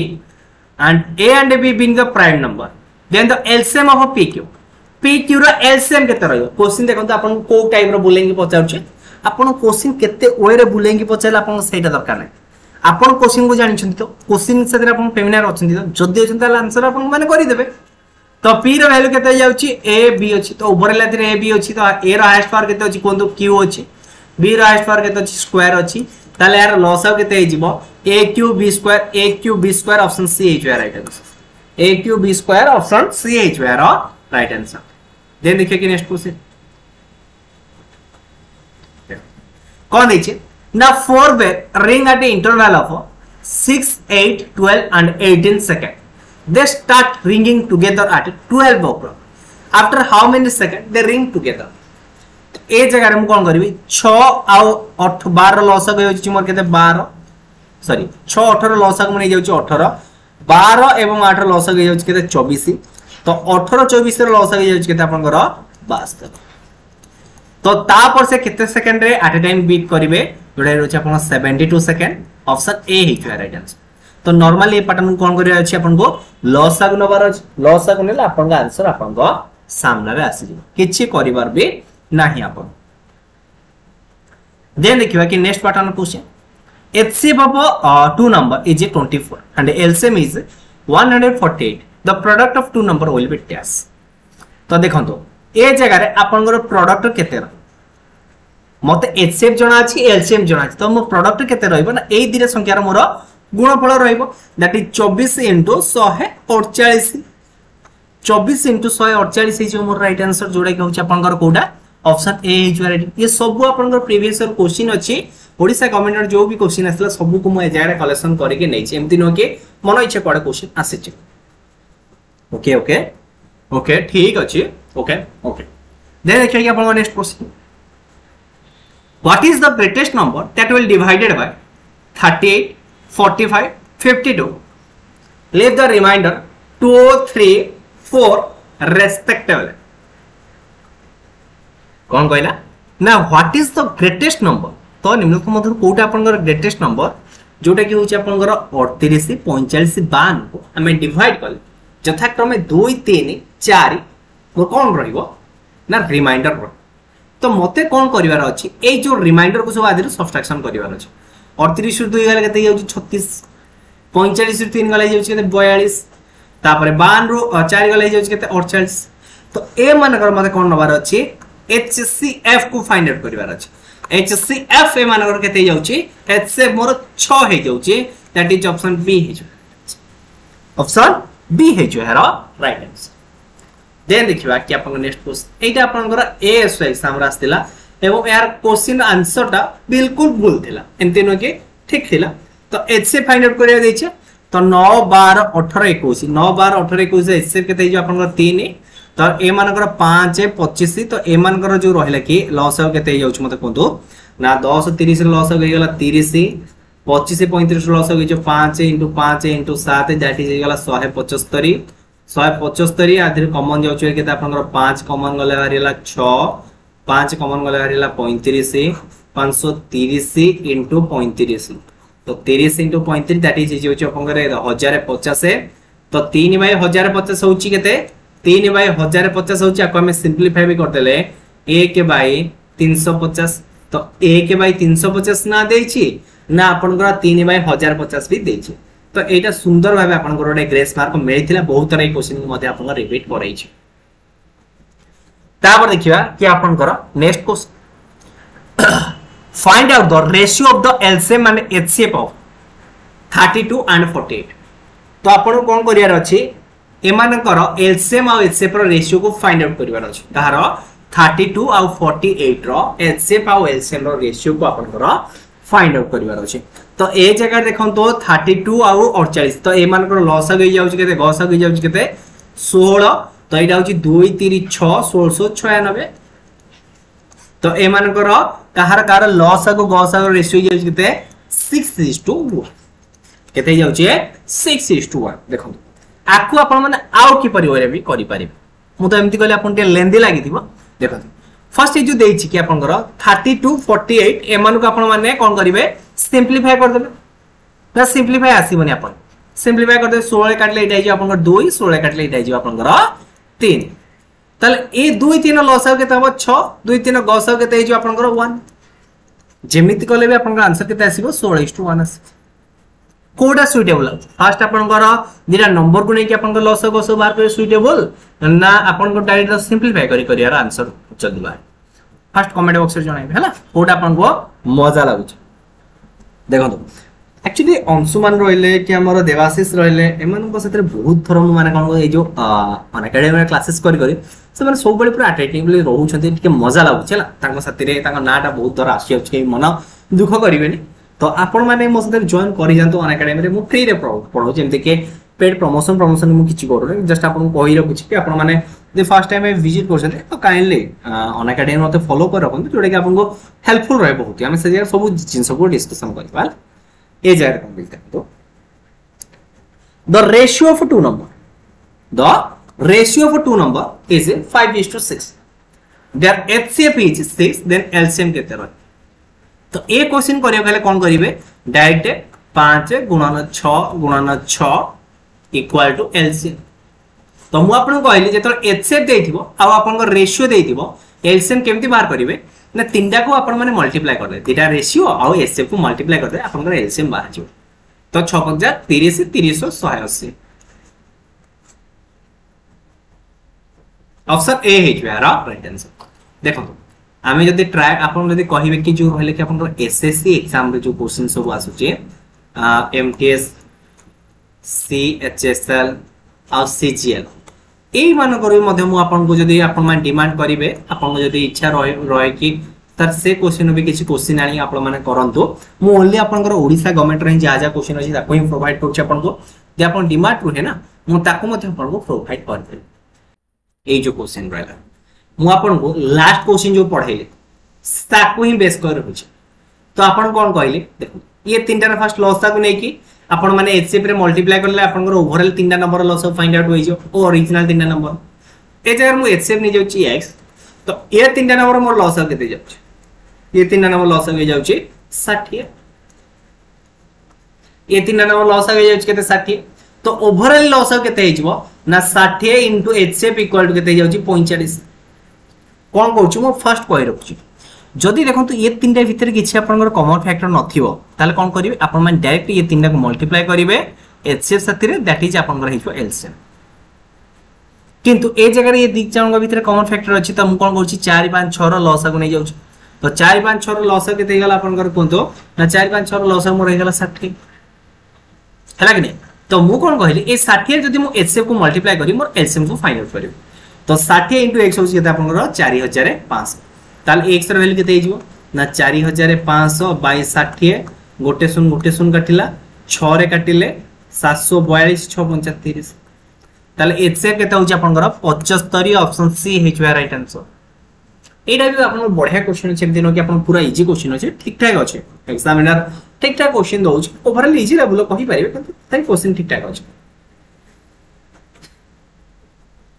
and a and b being the prime number then the LCM of a pq रो LCM केते रहयो question देखंत आपन को type रो बुलेंगी पचाउछे आपन question केते वे रे बुलेंगी पचाइला आपन सेटा दरकार नै आपन क्वेश्चन को जानि छथि तो क्वेश्चन से आपन फेमिलियर अछथि तो जदि अछन ताला आंसर आपन माने करि देबे तो p रो वैल्यू केते जाउची a b अछि तो ऊपर लातिर a b अछि तो a रो हाईएस्ट पावर केते अछि कोन तो q अछि b रो हाईएस्ट पावर केते अछि स्क्वायर अछि ताले यार लॉस केते हे जिवो a q b square option C is right answer a q b square option C is right answer then देखिए कि नेक्स्ट क्वेश्चन कौन है ना 4 were ring at the interval of 6 8 12 and 18 seconds they start ringing together at 12 o'clock after how many seconds they ring together ए जगह रे हम कोन करबी 6 आ 8 12 लॉसक होय छि मोर केते 12 सॉरी 6 18 लॉसक मने जाउ छि 18 12 एवं 8 लॉसक होय छि केते 24 तो 18 24 रे लॉसक होय छि केते आपनकर 72 तो तापर से कितने सेकंड रे एट अ टाइम बीट करिवे जोडा रहछि आपन 72 second option A hitch right answer तो नॉर्मली ए पैटर्न कोन करिया अछि आपन को लॉसक नबार लॉसक नेला आपन का आंसर आपन को सामने रे आसी किछि करिवार बे नाही आपन देन देखिबा कि next pattern question HCF of two number is 24 and LCM is 148 the product of two number will be dash तो देखंतो ए जगह रे आपनकर प्रोडक्ट केते मते HCF जणा अछि LCM जणा अछि तो मो प्रोडक्ट केते रहइबो ना ए दिरे संख्या रे मोर गुणफल रहइबो दैट इज 24 * 148 24 * 148 इज मोर राइट आंसर जोडा कि होछि आपनकर कोडा ऑप्शन ए इज राइट ये सब आपनकर प्रीवियस ईयर क्वेश्चन अछि ओडिसा गवर्नमेंट जो भी क्वेश्चन आसला सब को मो ए जगह रे कलेक्शन करके नै छै एमति न के मन इच्छा कोडा क्वेश्चन आसे छै ओके ओके ओके ठीक अछि ओके ओके देन देखिए अपन next question what is the greatest number that will divided by 38 45 52 leave the remainder 2 3 4 respectively कौन कहला ना what is the greatest number तो निम्नलिखित मध्य कोटा आपनकर ग्रेटेस्ट नंबर जोटा कि होची आपनकर 38 45 52 को हमें डिवाइड कर यथाक्रमे 2 3 4 मोर कौन रहिबो ना रिमाइंडर रो तो मते कौन करिवार अछि ए जो रिमाइंडर को सब आदिर सब्ट्रैक्शन करिवार अछि 38 ରୁ 2 गले केते जाउछि 36 45 ରୁ 3 गले जाउछि केते 42 तापर 52 ରୁ 4 गले जाउछि केते 48 तो ए मानकर मते कौन नबार अछि HCF को फाइंड आउट करिवार अछि HCF ए मानकर केते जाउची HCF मोर 6 हे जाउची दैट इज ऑप्शन बी हे जो ऑप्शन बी हे जो हेरो राइट आंसर देन देखिबा कि आपन नेक्स्ट क्वेश्चन एटा आपनकर एएसआई एग्जाम रास्तिला एवं यार क्वेश्चन आंसर टा बिल्कुल भूल थिला एंते न के ठीक थिला तो HCF फाइंड आउट करिया दैछे तो 9 12 18 21 9 12 18 21 HCF केते जो आपनकर 3 तो ए मानकर 5 25 तो ए मानकर जो रहला कि लॉस हो केते जाउछ मते कोंतो ना 10 30 लॉस हो गेला 30 25 35 लॉस हो जो 5 * 5 * 7 दैट इज गेला 175 175 आधे कॉमन जाउछ केते आपनकर 5 कॉमन गले हरिला 6 5 कॉमन गले हरिला 35 530 * 35 तो 30 * 35 दैट इज जो आपनकर 1050 तो 3/1050 होची केते 3/1050 होची आको हमें सिंपलीफाई भी कर देले 1/350 तो 1/350 ना देछि ना आपनकर 3/1050 भी देछि तो एटा सुंदर भाबे आपनकर ओडे ग्रेस मार्क मिलिथिला बहुत तरह क्वेश्चन मध्ये आपन रिपीट करै छी तापर देखिबा कि आपनकर next question find out the ratio of the LCM and HCF of 32 and 48 तो आपन कोन करियार अछि एमानकर एलसीएम और एचसीएफ रो रेशियो को फाइंड आउट करिवार अछि ताहार 32 और 48 रो एचसीएफ और एलसीएम रो रेशियो को आपनकर फाइंड आउट करिवार अछि तो ए जगह देखन तो 32 और 48 तो ए मानकर लॉस गई जाउछ केते गस गई जाउछ केते 16 तो एटा होची 2 3 6 1696 तो ए मानकर कार लॉस को गस को रेशियो जाउछ केते 6:1 केते जाउछ 6:1 देखो आकु आपण माने आउ की परिवार भी करि पारिबे मु तो एमति कहले आपण के लेंदी लागिथिबो देखो फर्स्ट जो देछि कि आपनकर 32 48 एमान को आपण माने कोन करिवे सिंपलीफाई कर देबे ना सिंपलीफाई आसीबनी आपण सिंपलीफाई कर दे 16 काटले एटा जे आपनकर 2 16 काटले एटा जे आपनकर 3 तले ए 2 3 लॉस हो केते हो 6 2 3 गस हो केते जे आपनकर 1 जेमिति कले भी आपनकर आंसर केते आसीबो 16:1 आसी कोडा सुइटेबल फर्स्ट आपनकर दिरा नंबर को नै कि आपनकर लॉस गस बाहर करे सुइटेबल ना आपनकर डायरेक्ट सिंपलीफाई करी करियार आंसर चलदिबा फर्स्ट कमेंट बॉक्स रे जणाइबे हला कोडा आपनको मजा लागुछ देखो एक्चुअली अंशुमान रहिले कि हमर देवाशीष रहिले एमन को सतरे बहुत थर माने कोन ए जो अन एकेडमी में क्लासेस करी करी से माने सब बळे पूरा अट्रैक्टिवली रहउ छथि के मजा लागुछ हला तांको साथीरे तांको नाटा बहुत थर आसी अछि मन दुख करिवेनी तो आपण माने मो सतरे जॉइन करि जानतो अन एकेडमी रे मु फ्री रे पढो जेमते के पेड प्रमोशन मु किछि करू जस्ट आपन को कहि रखुछि कि आपण माने जे फर्स्ट टाइम विजिट करछते तो काइंडली अन एकेडमी मते फॉलो कर रखन जोडे कि आपन को हेल्पफुल रहे बहुत हम से जगह सब जिंस को डिस्कशन करबा ए जगह को मिलता तो the ratio of two number is 5:6 there HCF is 6 then LCM केते रह तो ए क्वेश्चन करियो गले कोन करिवे डायरेक्ट 5 * 6 इक्वल टू एलसीएम तो मु आपन कहली जे तो एचसीएफ देथिबो आ आपन को रेशियो देथिबो एलसीएम केमति बाहर करिवे ना तीनटा को आपण माने मल्टीप्लाई कर दे तीटा रेशियो आ एचसीएफ को मल्टीप्लाई कर दे आपण को एलसीएम बाहर जिवो तो 6 * 30 30 180 ऑप्शन ए हे जो राइट आंसर देखो आमे जदी ट्राई आपण जदी कहिबे कि जो रहले कि आपण को एसएससी एग्जाम रे जो क्वेश्चन सब आसुचे एमटीएस सीएचएसएल आ सीजीएल एई मान करू मध्ये मु आपन को जदी आपन मान डिमांड करिवे आपन को जदी इच्छा रहे कि तर से क्वेश्चन भी किछि क्वेश्चन आनी आपन माने करंतु मु ओनली आपन को ओडिसा गवर्नमेंट रे जा जा क्वेश्चन अछि ताको ही प्रोवाइड करछि आपन को जे आपन डिमांड रहे ना मु ताको मध्ये आपन को प्रोवाइड कर दे एई जो क्वेश्चन रहला मु आपन को लास्ट क्वेश्चन जो पढाइले ताको ही बेस कर रहछि तो आपन कोन कहले देखो ये तीनटा रे फर्स्ट लॉस ताको नै कि आपण माने एचसीएफ रे मल्टीप्लाई करले आपण को ओवरऑल तीनटा नंबर लॉस फाइंड आउट होई जो ओरिजिनल तीनटा नंबर ए जगह मु एचसीएफ नै जाउची x तो ये तीनटा नंबर मोर लॉस केते जाउची ये तीनटा नंबर लॉस हो जाउची 60 ये तीनटा नंबर लॉस हो जाउची केते 60 तो ओवरऑल लॉस केते हिजबो ना 60 * एचसीएफ इक्वल टू केते जाउची 45 कोन कहूची मु फर्स्ट कहि रखुची जदि देखंतु ये तीनटा भीतर किछि आपनकर कॉमन फैक्टर नथिबो ताले कोन करिवे आपन मान डायरेक्ट ये तीनटा को मल्टीप्लाई करिवे एचसीएफ साथी रे दैट इज आपनकर हिजो एलसीएम किंतु ए जगह रे ये दिक चांगा भीतर कॉमन फैक्टर अछि त मु कोन कहूची 4 5 6 रो लॉस को नै जाउची तो 4 5 6 लॉस केते गला आपनकर कोंतो ना 4 5 6 लॉस मोर हे गला 60 हैला कि नहीं। तो मु कोन कहली ए 60 जदी मु एचसीएफ को मल्टीप्लाई करी मोर एलसीएम को फाइंड आउट करी तो 60 * x होची केते आपनकर 4500 ताल x र वैल्यू केते हिजो ना 4500 बाय 60 गोटे शून्य काटिला 6 रे काटिले 742 6 35 ताले एचसीएफ केते होची आपनकर 75 option see his right answer. एटा भी आपन बढ़िया क्वेश्चन छै दिनो कि आपन पूरा इजी क्वेश्चन छै ठीक ठाक अछि एग्जामिनर ठीक ठाक क्वेश्चन दोछ ओवरऑल इजी लेवल कहि परिबे किंतु ताई क्वेश्चन ठीक ठाक अछि।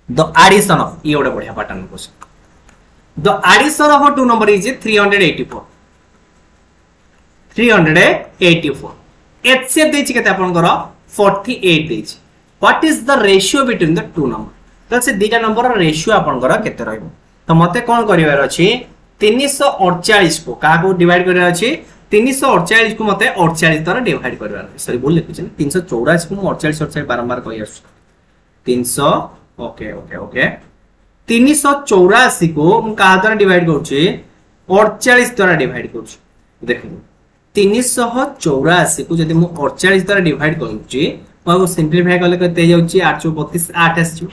द एडिशन ऑफ ये ओडा बढ़िया pattern question the addition of two number is 384 HCF देछि केते आपन कर 48 देछि what is the ratio between the two number तो से दीटा नंबर रा रेशियो आपन कर केते रहइबो तो मते कोन करिवार अछि 348 को का को डिवाइड करिवार अछि 348 को मते 48 द्वारा डिवाइड करिवार सॉरी बोल लिखु छी 384 को 48 बारंबार कहि आछु 300 ओके ओके ओके 384 को हम का द्वारा डिवाइड करू छी 48 द्वारा डिवाइड करू छी देखो 384 को जदि मु 48 द्वारा डिवाइड करू छी मो सिंपलीफाई करले कते जाउ छी 832 8 आसी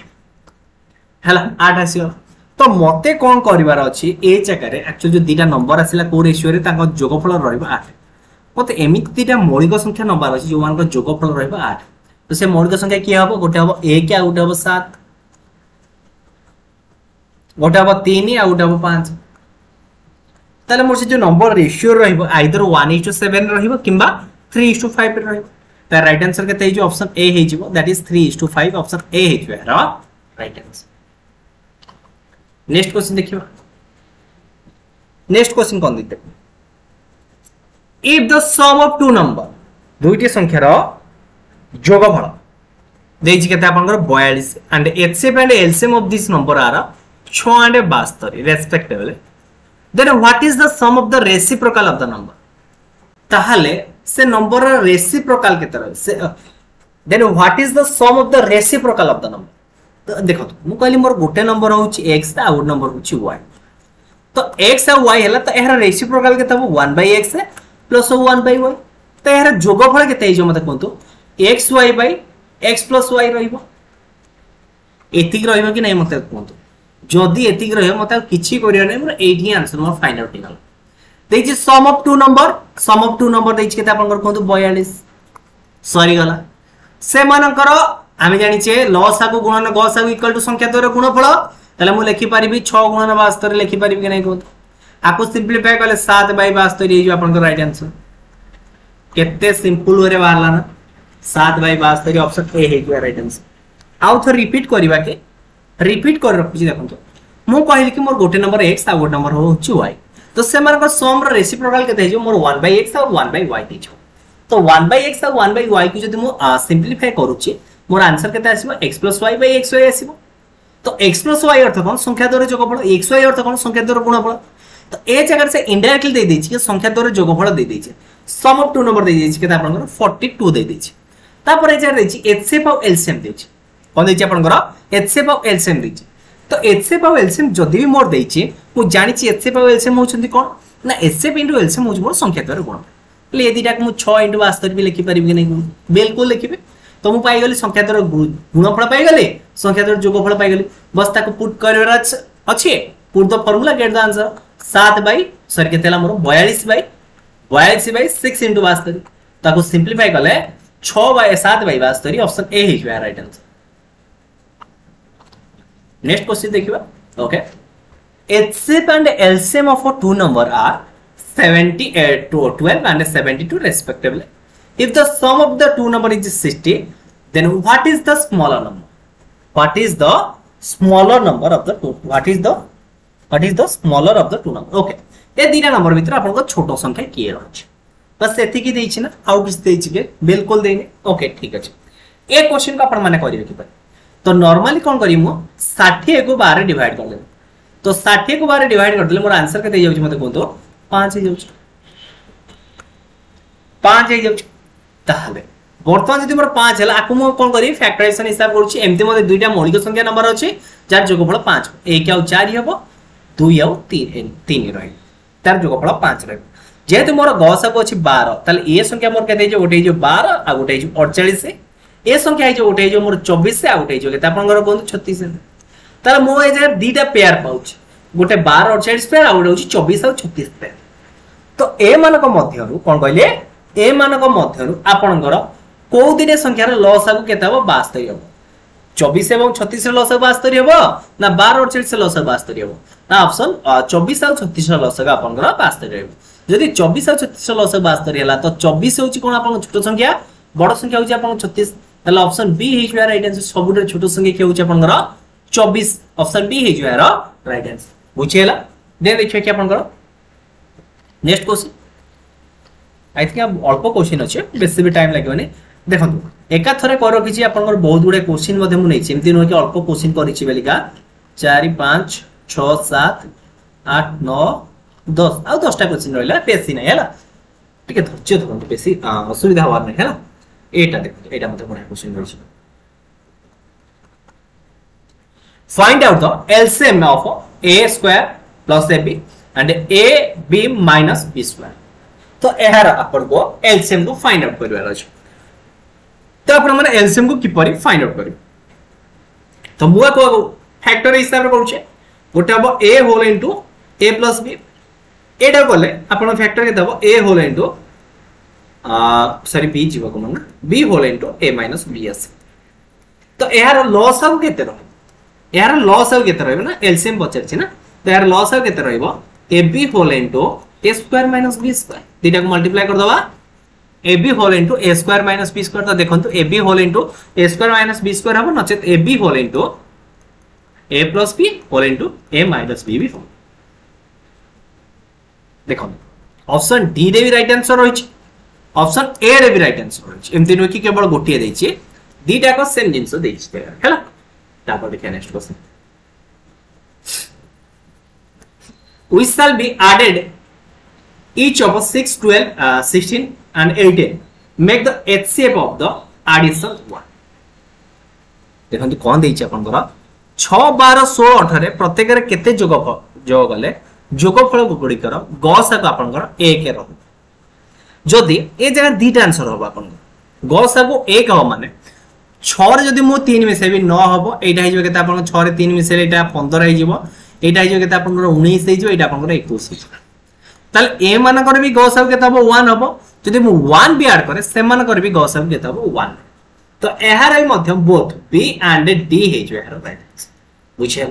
हला 8 आसी तो मते कोन करिवार अछि ए जगह रे एक्चुअली जो दीटा नंबर आसिला को रेशियो रे ताको जोगफल रहइबो 8 मते एमिति दीटा मौलिक संख्या नंबर अछि जो मान को जोगफल रहइबो 8 तो से मौलिक संख्या की हबो गोटे हबो 1 आ गोटे हबो 7 गोटे हबो 3 आ गोटे हबो 5 ताले मोर से जो नंबर रेशियो रहइबो आइदर 1:7 रहइबो किंबा 3:5 रहइबो त राइट आंसर के जो ऑप्शन ए हे जिवो दैट इज 3:5 ऑप्शन ए हे जिवो राइट आंसर। नेक्स्ट क्वेश्चन देखियो नेक्स्ट क्वेश्चन कोन दिते if the sum of two number दुईटी संख्यार जोगफल देछि केते आपनकर 42 and HCF and LCM of this number are 6 and 72 respectively then what is the sum of the reciprocal of the number ताहाले से नंबर रेसिप्रोकल केते रह से then what is the sum of the reciprocal of the number तो देखो मु कहली मोर गोटे नंबर होची x आ और नंबर होची y तो x आ y हला तो एहरा रेसिप्रोकल के तब 1/x प्लस 1/y तो एहरा जोगफल केते हिजो मते कोंतो xy x + y रहिबो एतिक रहिबो कि नै मते कोंतो जदी एतिक रहिबो मते किछि करियो नै मोर एठी आंसर मोर फाइनल टिकल देछि सम ऑफ टू नंबर देछि केते आपन कोंतो 42 सॉरी गला से मानकर आमे जानि छे लसागु गुणन गसागु इक्वल टू संख्या द्वारा गुणफल तले मु लिखि परिबी 6 गुणन 72 लिखि परिबी कि नै को आको सिंपलीफाई करले 7/72 हे जो आपन राइट आंसर केते सिंपल वे बाहरला ना 7/72 ऑप्शन ए हे जो राइट आंसर आउ थ रिपीट करबा के रिपीट कर रखु छी देखंतो मु कहली कि मोर गोटे नंबर x आ गोटे नंबर होची y तो से मानकर सम रो रेसिप्रोकल केते हे जो मोर 1/x और 1/y हे जो तो 1/x और 1/y को जदि मु सिंपलीफाई करू छी मोर आंसर केते आसीबो x + y/xy आसीबो तो x + y अर्थ कोन संख्या द्वारा जोगफल xy अर्थ कोन संख्या द्वारा गुणफल तो ए जगह से इनडायरेक्टली दे दैछि कि संख्या द्वारा जोगफल दे दैछि सम ऑफ टू नंबर दे दैछि केते आपन 42 दे दैछि तापर ए जगह दैछि एचसीएफ और एलसीएम दैछि कोन दैछि आपन एचसीएफ और एलसीएम दैछि तो एचसीएफ और एलसीएम जदि भी मोर दैछि मु जानि छि एचसीएफ और एलसीएम होछन्ती कोन ना एचसीएफ * एलसीएम होछ मोर संख्या द्वारा गुणफल ले एदिटा मु 6 * 72 भी लिखि परिबि कि नै बिल्कुल लिखिबे तो मु पाई गली संख्या द्वारा गुणफल पाई गली संख्या द्वारा जोगफल पाई गली बस ताको पुट करर अछि put the formula get the answer 7 केतेला मोर 42/6 * 72 ताको सिंपलीफाई करले 6/7/72 ऑप्शन ए हे जो राइट आंसर। नेक्स्ट क्वेश्चन देखिबा okay HCF and LCM of two number are 12 and 72 respectively if the sum of the two number is 60 then what is the smaller number of the two smaller of the two number okay A Dina number भीतर आपन को छोटो संख्या किए रहछ बस एथि की देछि ना आउ किछ देछि के बिल्कुल देने ओके ठीक अछि ए क्वेश्चन को अपन माने करिवे कि तो नॉर्मली कोन करिमु 60 को 12 डिवाइड कर ले तो 60 को 12 डिवाइड कर देले मोर आंसर के दे जाउछ मते कोंतो 5 हे जाउछ 5 हे जाउछ ताहले वर्तमान जदि मोर 5 हला आकु मो कोन करी फैक्टराइजेशन हिसाब करूची एमते मते दुईटा मौलिक संख्या नंबर अछि जार जोगफल 5 1 आ 4 हेबो 2 आ 3 रहि तार जोगफल 5 रहइबो जेहेतु मोर गसागु अछि 12 ताले ए संख्या मोर केते जे गोटे जो 12 आ गोटे जो 48 ए संख्या जो गोटे जो मोर 24 आ गोटे जो केते आपनकर कोन 36 ताले मो ए जे दीटा पेयर पाउछ गोटे 12 48 पेयर आ गोटे होछि 24 आ 36 पेयर तो ए मानक मध्यरु कोन कहले ए मानक मध्यरु आपनकर को दिने संख्या रे लसागु केते हो 72 हो 24 एवं 36 रे लसागु 72 हो ना 12 48 रे लसागु 72 हो ना ऑप्शन 24 और 36 रे लसागु आपनकर 72 रहबो जदि 24 और 36 रे लसागु 72 हैला तो 24 होची कोन आपन छोट संख्या बड़ संख्या होची आपन 36 ताले ऑप्शन बी हे जो राइट आंसर सबुटे छोट संख्या के होची आपनकर 24 ऑप्शन बी हे जो राइट आंसर बुझियला दे देखिए कि आपनकर नेक्स्ट क्वेश्चन आई थिंक अल्प क्वेश्चन अच्छे बेसी भी टाइम लगे देखो एका थरे कर रखी आपनकर बहुत गुडे क्वेश्चन मधे मु नेछि एमति न कि अल्प क्वेश्चन करिछि बेलिका 4 5 6 7 8 9 10 आ 10टा क्वेश्चन रहला बेसी नै हैला ठीक है धैर्य धरंतु बेसी असुविधा होवार नै हैला एटा देखो एटा मते बढिया क्वेश्चन रहिछि find out the LCM of a square plus ab and ab minus b square तो एहार अपन को एलसीएम को फाइंड आउट करबार अछि तो आपण माने एलसीएम को किपरि फाइंड आउट करियो तो मुआ को फैक्टर हिसाब रे करूछे गोटे हबो a whole into a plus b एटा कोले आपण फैक्टर के दबो a whole into sorry b जीव को मन b whole into a minus bs तो एहार लॉस अब केते रह एहार लॉस अब केते रहबे ना एलसीएम पचर छी ना तो एहार लॉस अब केते रहबो ab whole into a square minus b square दिटा को मल्टीप्लाई कर दबा ab whole into a square minus b square तो देखंतु ab whole into a square minus b square हबो नचेत ab whole into a plus b whole into a minus b भी हो देखंतु ऑप्शन डी रे भी राइट आंसर होई छि ऑप्शन ए रे भी राइट आंसर होई छि एमति नो कि केवल गोटिए देइ छि दीटा को सेम जिंस देइ छि हैला तापर देखिए next question we shall be added each of 6 12 16 and 18 make the HCF of the addition 1 देखंतु कोन देइ छि आपनकर 6 12 16 18 रे प्रत्येक रे केते जोग गले जोगफल गुड़िकर गसा को आपनकर 1 रह जदि ए जगह दीटा आंसर हो आपनकर गसा को 1 हो माने 6 रे जदि मो 3 मिसेबी 9 हबो एटा हे जो केते आपन 6 रे 3 मिसेले एटा 15 हे जिवो एटा हे जो केते आपनकर 19 हे जिवो एटा आपनकर 21 हे जिवो ताले ए मानकर भी गसा केते हबो 1 हबो जदि मु 1 भी ऐड करे से मानकर भी गसा केते हबो 1 तो एहार ही मध्यम बोथ बी एंड डी हे जो एहार राइट आंसर बुझे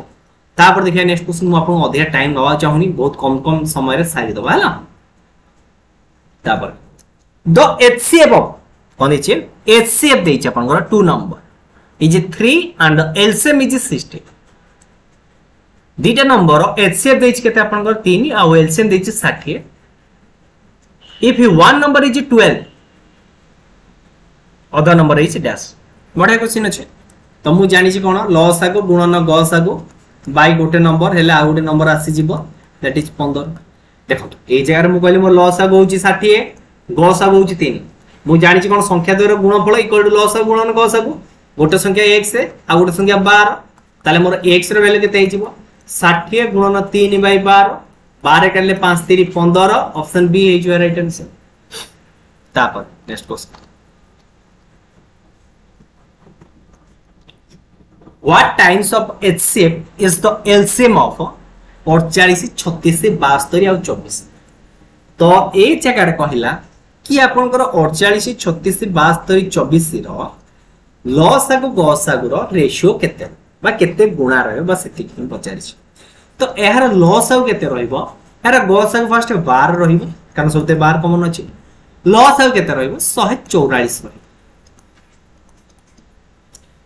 तापर देखिए नेक्स्ट क्वेश्चन मु आपन अधिक टाइम दवा चाहूनी बहुत कम कम समय रे सारी दवा हैला तापर द एचसीएफ ऑफ कोन इचे एचसीएफ देइछ आपनकर 2 number is 3 and LCM is 60 दीटा नंबर एचसीएफ देइछ केते आपनकर 3 आ एलसीएम देइछ 60 if one number is 12 other number is dash बडा क्वेश्चन अछि तो मु जानि छी कोन लॉस आगो गुणन गस आगो बाय गोटे नंबर हेले आ गोटे नंबर आसी जिवो दैट इज 15 देखो ए जगह मु कहली मो लॉस आगो होची 60 गस आगो होची 3 मु जानि छी कोन संख्या द्वयर गुणनफल इक्वल टू लॉस आगो गुणन गस आगो गोटे संख्या x है आ गोटे संख्या 12 ताले मोर x रो वैल्यू केते हे जिवो 60 गुणन 3 बाय 12 12 करले 5 3 15 ऑप्शन बी हे जो राइट आंसर तापर next question What times of HCF is the LCM of 48 36 72 और 24 तो ए जगह कहला कि आपनकर 48 36 72 24 रो लॉस आगु गस आगु रो रेशियो केते बा केते गुणा रहबो बस एति कि पचारिछ तो एहार लॉस आगु केते रहइबो एहार गस आगु फर्स्ट 12 रहइबो कारण सबते 12 कॉमन अछि लॉस आगु केते रहइबो 144 रहइबो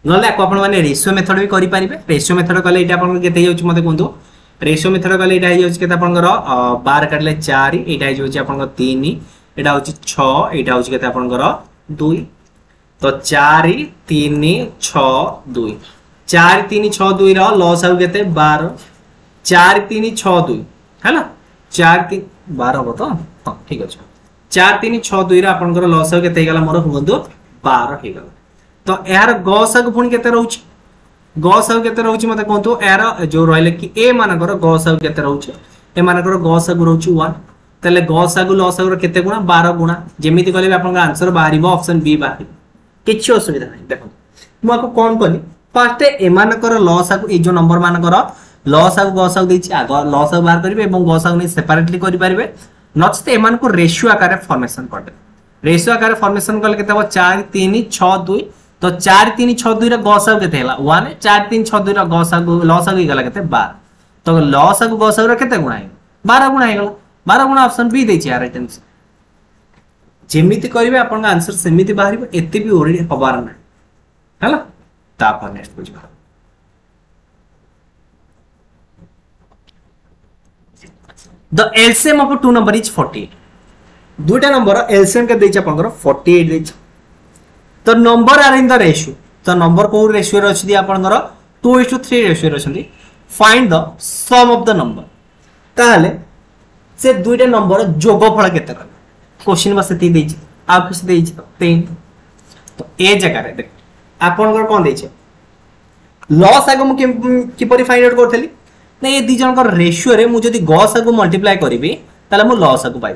नले को आपण माने रेशियो मेथड भी करि परिबे रेशियो मेथड कले एटा आपण केते होउछ मते कोंदो रेशियो मेथड कले एटा होउछ केते आपनकर 12 काटले 4 एटा होउछ आपनकर 3 एटा होउछ 6 एटा होउछ केते आपनकर 2 तो 4 3 6 2 4 3 6 2 रो लॉस आउ केते 12 4 3 6 2 हैला 4 3 12 हो तो हां ठीक अछि 4 3 6 2 रो आपनकर लॉस आउ केते गेला मोर कोंदो 12 हे गेला तो यार गसागु पुणी केते रहउछ गसागु केते रहउछ मते कोंतु यार जो रहले कि ए मानकर गसागु केते रहउछ एमानकर गसागु रोची 1 तले गसागु लसागु केते गुणा 12 गुणा जेमिति कले आपन आंसर बाहरिबो ऑप्शन बी बाहरिबो किछि असुविधा नै देखो मु आपको कोन कली फर्स्ट एमानकर लसागु ए जो नंबर मानकर लसागु गसागु देछि आग लसागु बाहर करिवे एवं गसागु नै सेपरेटली करि परिबे नचते एमान को रेशियो आकार फॉर्मेशन करदे रेशियो आकार फॉर्मेशन कले केते 4 3 6 2 तो 4 3 6 2 रे गसागु केते हला 1 4 3 6 2 रे गसागु लसागु गला केते 12 तो लसागु गसागु रे केते गुणा है 12 गुणा है गला 12 गुणा ऑप्शन बी देछि यार आइटम जेमिति करिवे आपन आंसर सेमिति बाहरिबो एते भी ओरी हबार ना हला तापर नेक्स्ट बुझबा The LCM of two number is 48. दुटा नंबर LCM के देछि आपनकर 48 देछि तो number are in the ratio तो नंबर को रेशियो रे अछि आपनकर 2:3 रेशियो रे अछि find the sum of the number ताहले से दुटा नंबर जोगफल केते रहबे क्वेश्चन बस सेति देछि आ किछ देछि 3 तो ए जगह रे देख आपनकर कोन देछि लॉस आगम कि परि फाइंड आउट करथली ना ये दी जन का रेशियो रे मु जदी गस को मल्टीप्लाई करिवि ताले मु लॉस को पाइ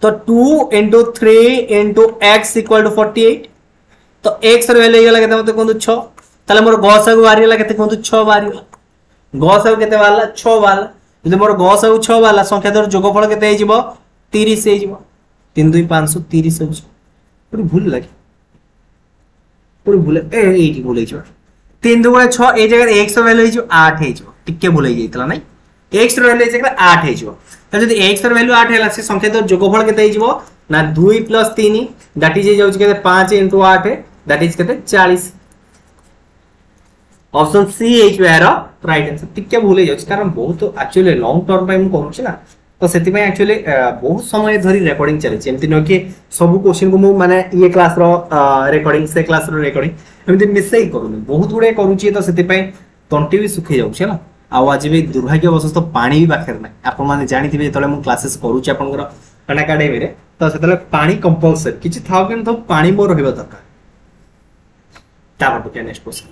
तो 2 into 3 into x equal to 48 तो x रे वैल्यू गेला केते मते कोन 6 ताले मोर गस को बारी गेला केते कोन 6 बारी गस को केते वाला 6 वाला जदी मोर गस को 6 वाला संख्या दर जोगफल केते हे जिवो 30 हे जिवो 3 2 530 हो पूरी भूल लागे पूरी भूल ए एठी भूल हे जिवो 3 2 6 ए जगह x रो वैल्यू हे जिवो 8 हे जिवो टिके भूल हे जैतला नै x रो वैल्यू जगह 8 हे जिवो तो जदी x रो वैल्यू 8 हैला से संख्या दर जोगफल केते हे जिवो ना 2 + 3 दैट इज जाउछ केते 5 * 8 दैट इज केते 40 ऑप्शन सी एच वेयर राइट आंसर टिके भूल हे जाउछ कारण बहुत एक्चुअली लॉन्ग टर्म पे हम कहूछ ना तो सेति में एक्चुअली बहुत समय धरी रिकॉर्डिंग चले एमति न कि सब क्वेश्चन को मु माने ये क्लास रो रिकॉर्डिंग से क्लास रो रिकॉर्डिंग एमति मिसई करूनी बहुत गुडे करूची तो सेति पे तंटी भी सुखी जाउछ ना आज भी दुर्भाग्यवश तो पानी भी पाखे ना आप जानी जो मुझे क्लासेस करुच्ची आपंकर अन एकाडेमी तो से पानी कंपलसरी किसी था कि तो पानी मोर रहा दरकार next question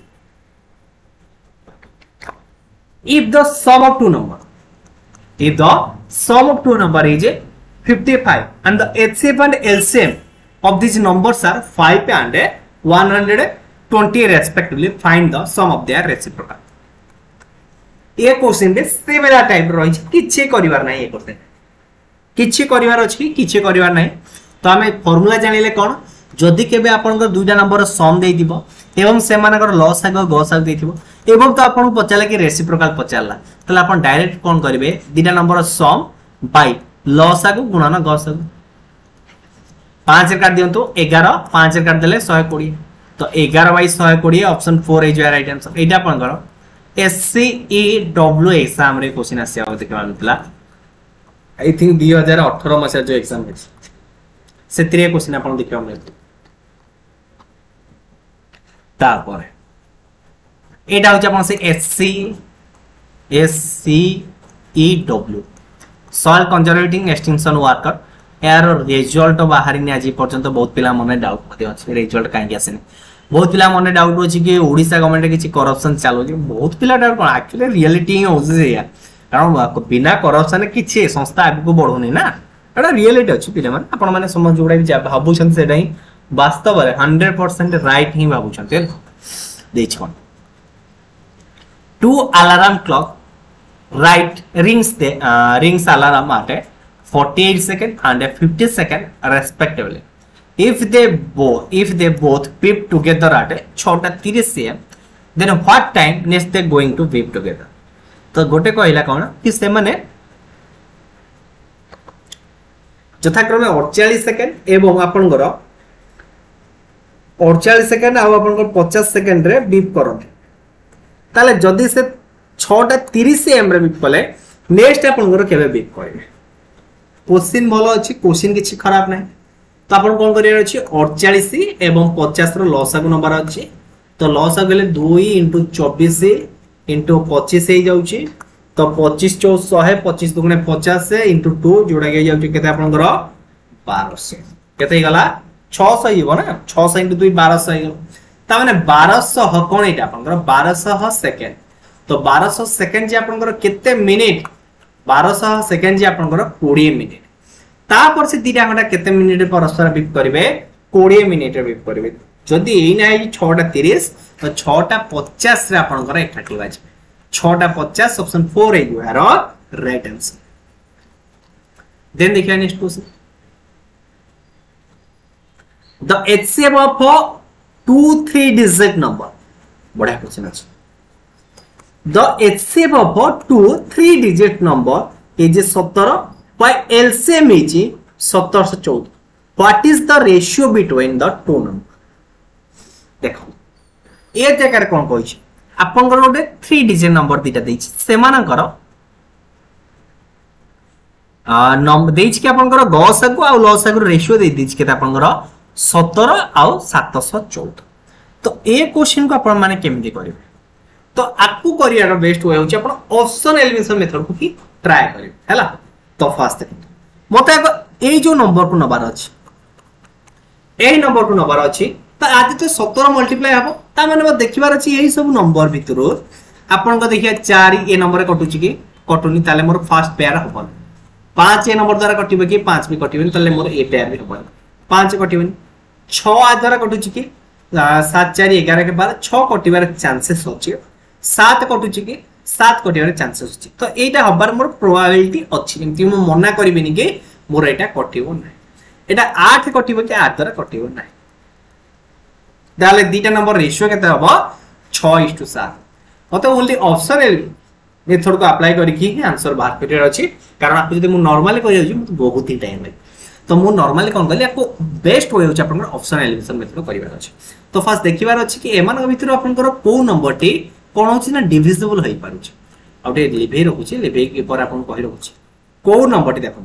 if the sum of two number is 55 and the HCF and LCM of these numbers are 5 and 120 respectively find the sum of their reciprocal ये क्वेश्चन रे सिमिलर टाइप रही किछि करिवार नै ये क्वेश्चन किछि करिवार अछि किछि करिवार नै तो हमें फार्मूला जानिले कोन जदि केबे आपनकर दुटा नंबर सम देइ दिबो एवं से मानकर लॉस आगो गॉस आगो देथिबो एवं तो आपन पचाला कि रेसिप्रोकल पचाला तले आपन डायरेक्ट कोन करिवे दुटा नंबर सम बाय लॉस आगो गुणन गॉस आगो 5 काट दियंतु 11 5 काट देले 120 तो 11/120 ऑप्शन 4 इज राइट आंसर एटा आपनकर SCEW एग्जाम रे क्वेश्चन आसिया देखा मिलता आई थिंक 2018 मसिया जो एग्जाम है सेतिरे क्वेश्चन आपन देखा मिलता तापर एटा होच आपन से SCEW सॉइल कंजर्वेटिंग एक्सटेंशन वर्कर यार रिजल्ट बाहरी ने आज पर्यंत बहुत पिला मन डाउट मते अछि रिजल्ट काहे आसेनी बहुत पिला मन डाउट अछि कि ओडिसा गवर्नमेंट किछि करप्शन चालू जे बहुत पिला डाउट कोन एक्चुअली रियलिटी ही होजे या कारण बिना करप्शन किछि संस्था आगु को बढ़ोनी ना एटा रियलिटी अछि पिला मन आपण माने समझ जोडा भी भाबु छन सेटा ही वास्तव रे 100% राइट ही भाबु छन देछ कोन two alarm clock right rings alarm at 48 seconds and 50 seconds respectively if they both beep together at 6:30 am then what time next they going to beep together तो गोटे कहला कोन कि से माने यथाक्रमे 48 सेकंड एवं आपनकर 48 सेकंड आ आपनकर 50 सेकंड रे बीप करन ताले जदी से 6:30 am रे बीप कले नेक्स्ट आपनकर केबे बीप करबे क्वेश्चन भलो अछि क्वेश्चन किछि खराब नै तो आपन कोन करियर अछि 48 एवं 50 रो लसागु नंबर अछि तो लसागु गेले 2 * 24 * 25 हे जाउछि तो 25 * 100 25 दुगुणे 50 * 2 जोडा गे जाउछि केते आपनकर 1200 केते गला 600 हिबो ना 600 * 2 1200 हिबो ता माने 1200 कोन एटा आपनकर 1200 सेकंड तो 1200 सेकंड जे आपनकर केते मिनिट 1200 सेकेंड जी आपनकर 20 मिनिट तापर से दीटा घंटा केते मिनिट परस्पर बीप करिवे 20 मिनिट रे बीप करिवे जदी एई ना 6:30 तो 6:50 रे आपनकर एकाठी बाजे 6:50 ऑप्शन 4 है यार राइट आंसर देन देखिए next question the HCF of 2-3 digit number बढ़िया क्वेश्चन আছে the HCF of 2-3 digit number is 17 by LCM is 1714 what is the ratio between the two number देखो ए जगह कोन कहै छी आपनकर गोटे 3 डिजिट नंबर दिटा देछि सेमानकर नंबर देछि कि आपनकर गसकु आ लसकु रेशियो दे दिछि के आपनकर 17 आउ 714 तो ए क्वेश्चन को अपन माने केमिति करिवे तो आपको करियर बेस्ट वे होछि अपन ऑप्शन एलिमिनेशन मेथड को की ट्राई करिवे हैला तो फास्ट देखो मते ए जो नंबर को नबार अछि ए नंबर को नबार अछि तो आज तो 17 मल्टीप्लाई हबो ता माने देखिबार अछि एही सब नंबर भितरो आपन को देखिया 4 ए नंबर कटुछि कि कटुनी ताले मोर फर्स्ट पेयर हबो 5 ए नंबर द्वारा कटिबे कि 5 भी कटिबे ताले मोर ए पेयर भी हबो 5 कटिबे 6 आ द्वारा कटुछि कि 7 4 11 के बाद 6 कटिबार चांसेस अछि 7 कटुछि कि 7 कटिबार चांसेस अछि तो एटा हबार मोर प्रोबेबिलिटी अछि एमति मो मना करबिनी कि मोर एटा कटिबो नै एटा 8 कटिबो कि 8 द्वारा कटिबो नै दाले दीटा नंबर रेशियो केते हबो 6:7 मते ओनली ऑप्शन मेथड को अप्लाई करी कि आंसर बाहर करियर अछि कारण आपको जदि मु नॉर्मली करियो छी मते बहुत ही टाइम लागे तो मु नॉर्मली कोन कहली आपको बेस्ट होय होछि आपन ऑप्शन एलिमिनेशन मेथड करिवार अछि तो फर्स्ट देखिबार अछि कि एमान भितर आपन को नंबर टी कोन होछि ना डिविजिबल होई पारुछि आउटे लिभे रखुछि लिभे के पर आपन कहि रखुछि को नंबर टी देखो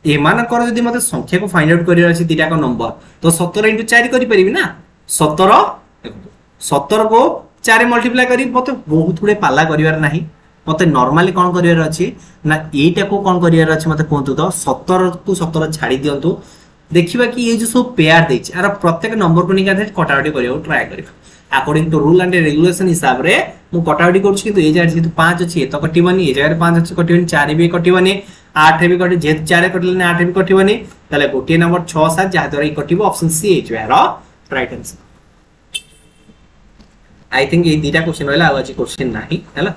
एमान कर जदि मते संख्या को फाइंड आउट करियर अछि दीटा को नंबर तो 17 * 4 करि परिबि ना 17 देखो 17 को 4 मल्टीप्लाई करी मते बहुत थोड़े पाला करिवार नाही मते नॉर्मली कोन करियर अछि ना एटा को कोन करियर अछि मते कोंतु तो 17 को 17 छाडी दियंतु देखिबा कि ये जो सब पेयर देछि आर प्रत्येक नंबर को निका कटाउटी करियो ट्राई करियो according to rule and regulation हिसाब रे मु कटाउटी करछि कि तो ए जाय जेतु 5 अछि तो कटिबनी ए जाय 5 अछि कटिबनी 4 भी कटिबनी 8 भी कटि जे 4 कटिले 8 भी कटिबनी तले गोटे नंबर 6 7 जा द्वारा ई कटिबो option C is where right answer I think ए दीटा क्वेश्चन होला आज क्वेश्चन नाही हैला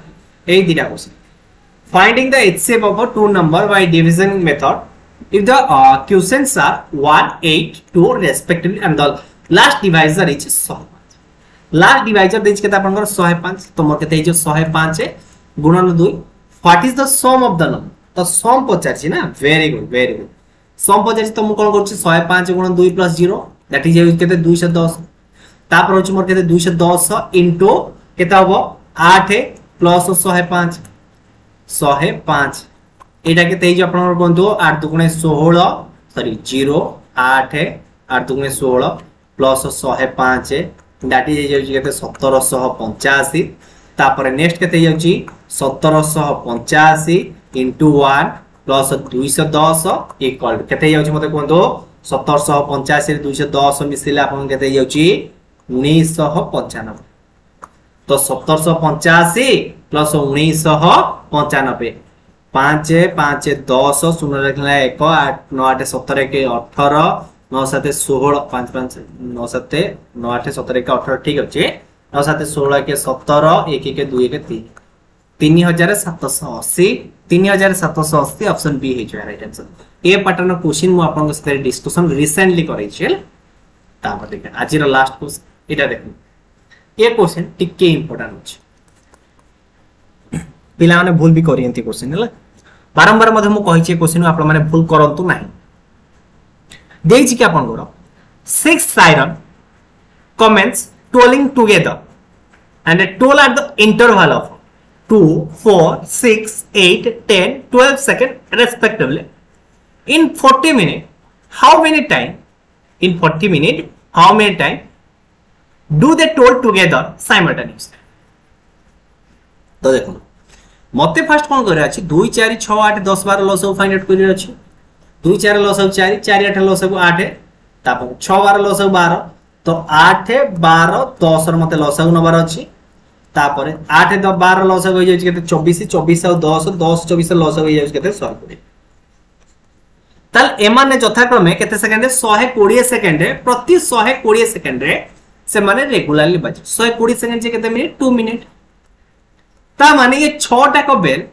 ए दीटा question finding the HCF of a two number by division method if the quotients are 1 8 2 respectively and the last divisor is 100 last divisor देछ केता आपनकर 105 तो मोर केते जो 105 गुणन 2 what is the sum of the number तो सम पचारछि ना वेरी गुड सम पचारछि तो मु कोन करछि 105 गुणन 2 + 0 दैट इज केते 210 तापर होछि मोर केते 210 इनटू केता होबो 8 प्लस 105 एटा केते जो आपनकर कोंतो 8 * 16 सॉरी 0 8 8 * 16 प्लस 105 दैट इज केते 1785 तापर नेक्स्ट केते जाउची 1785 इनटू 1 प्लस 210 इक्वल केते जाउची मते कोंतो 1785 रे 210 मिसिले आपन केते जाउची 1995 तो 1785 प्लस 1995 5 5 10 0 रखला 1 8 9 8 17 के 18 9 7 16 5 5 9 7 9 8 17 के 18 ठीक अछि 9 7 16 के 17 1 1 2 1 3 3780 3780 ऑप्शन बी है right answer A pattern question मु आपन के साथ डिस्कशन रिसेंटली करै छिल तापर देख आज रो लास्ट क्वेश्चन एटा देखु ए क्वेश्चन टिके इंपोर्टेंट अछि पिला माने भूल भी करियंती क्वेश्चन हला बारंबार मधे मु कहि छी क्वेश्चन आपन माने भूल करंतु नाही देछि कि आपन करो 6 siren comments tolling together and a toll at the interval of 2 4 6 8 10 12 seconds respectively in 40 minutes how many time do they toll together simultaneously तो देखो मते फर्स्ट कोन करे अछि 2 4 6 8 10 12 लसो फाइंड आउट करि अछि 2 4 लसो 4 4 8 लसो 8 तापर 6 12 लसो 12 तो 8 12 10 र मते लसो नंबर अछि तापर 8 12 लसगु हो जाउछि केते 24 24 और 10 10 24 लसगु हो जाउछि केते 120 ताल एमाने यथाक्रमे केते सेकंड 120 सेकंड प्रति 120 सेकंड रे से माने रेगुलरली बाज 120 सेकंड जे केते मिनिट 2 मिनिट ता माने ये 6 टा को बेल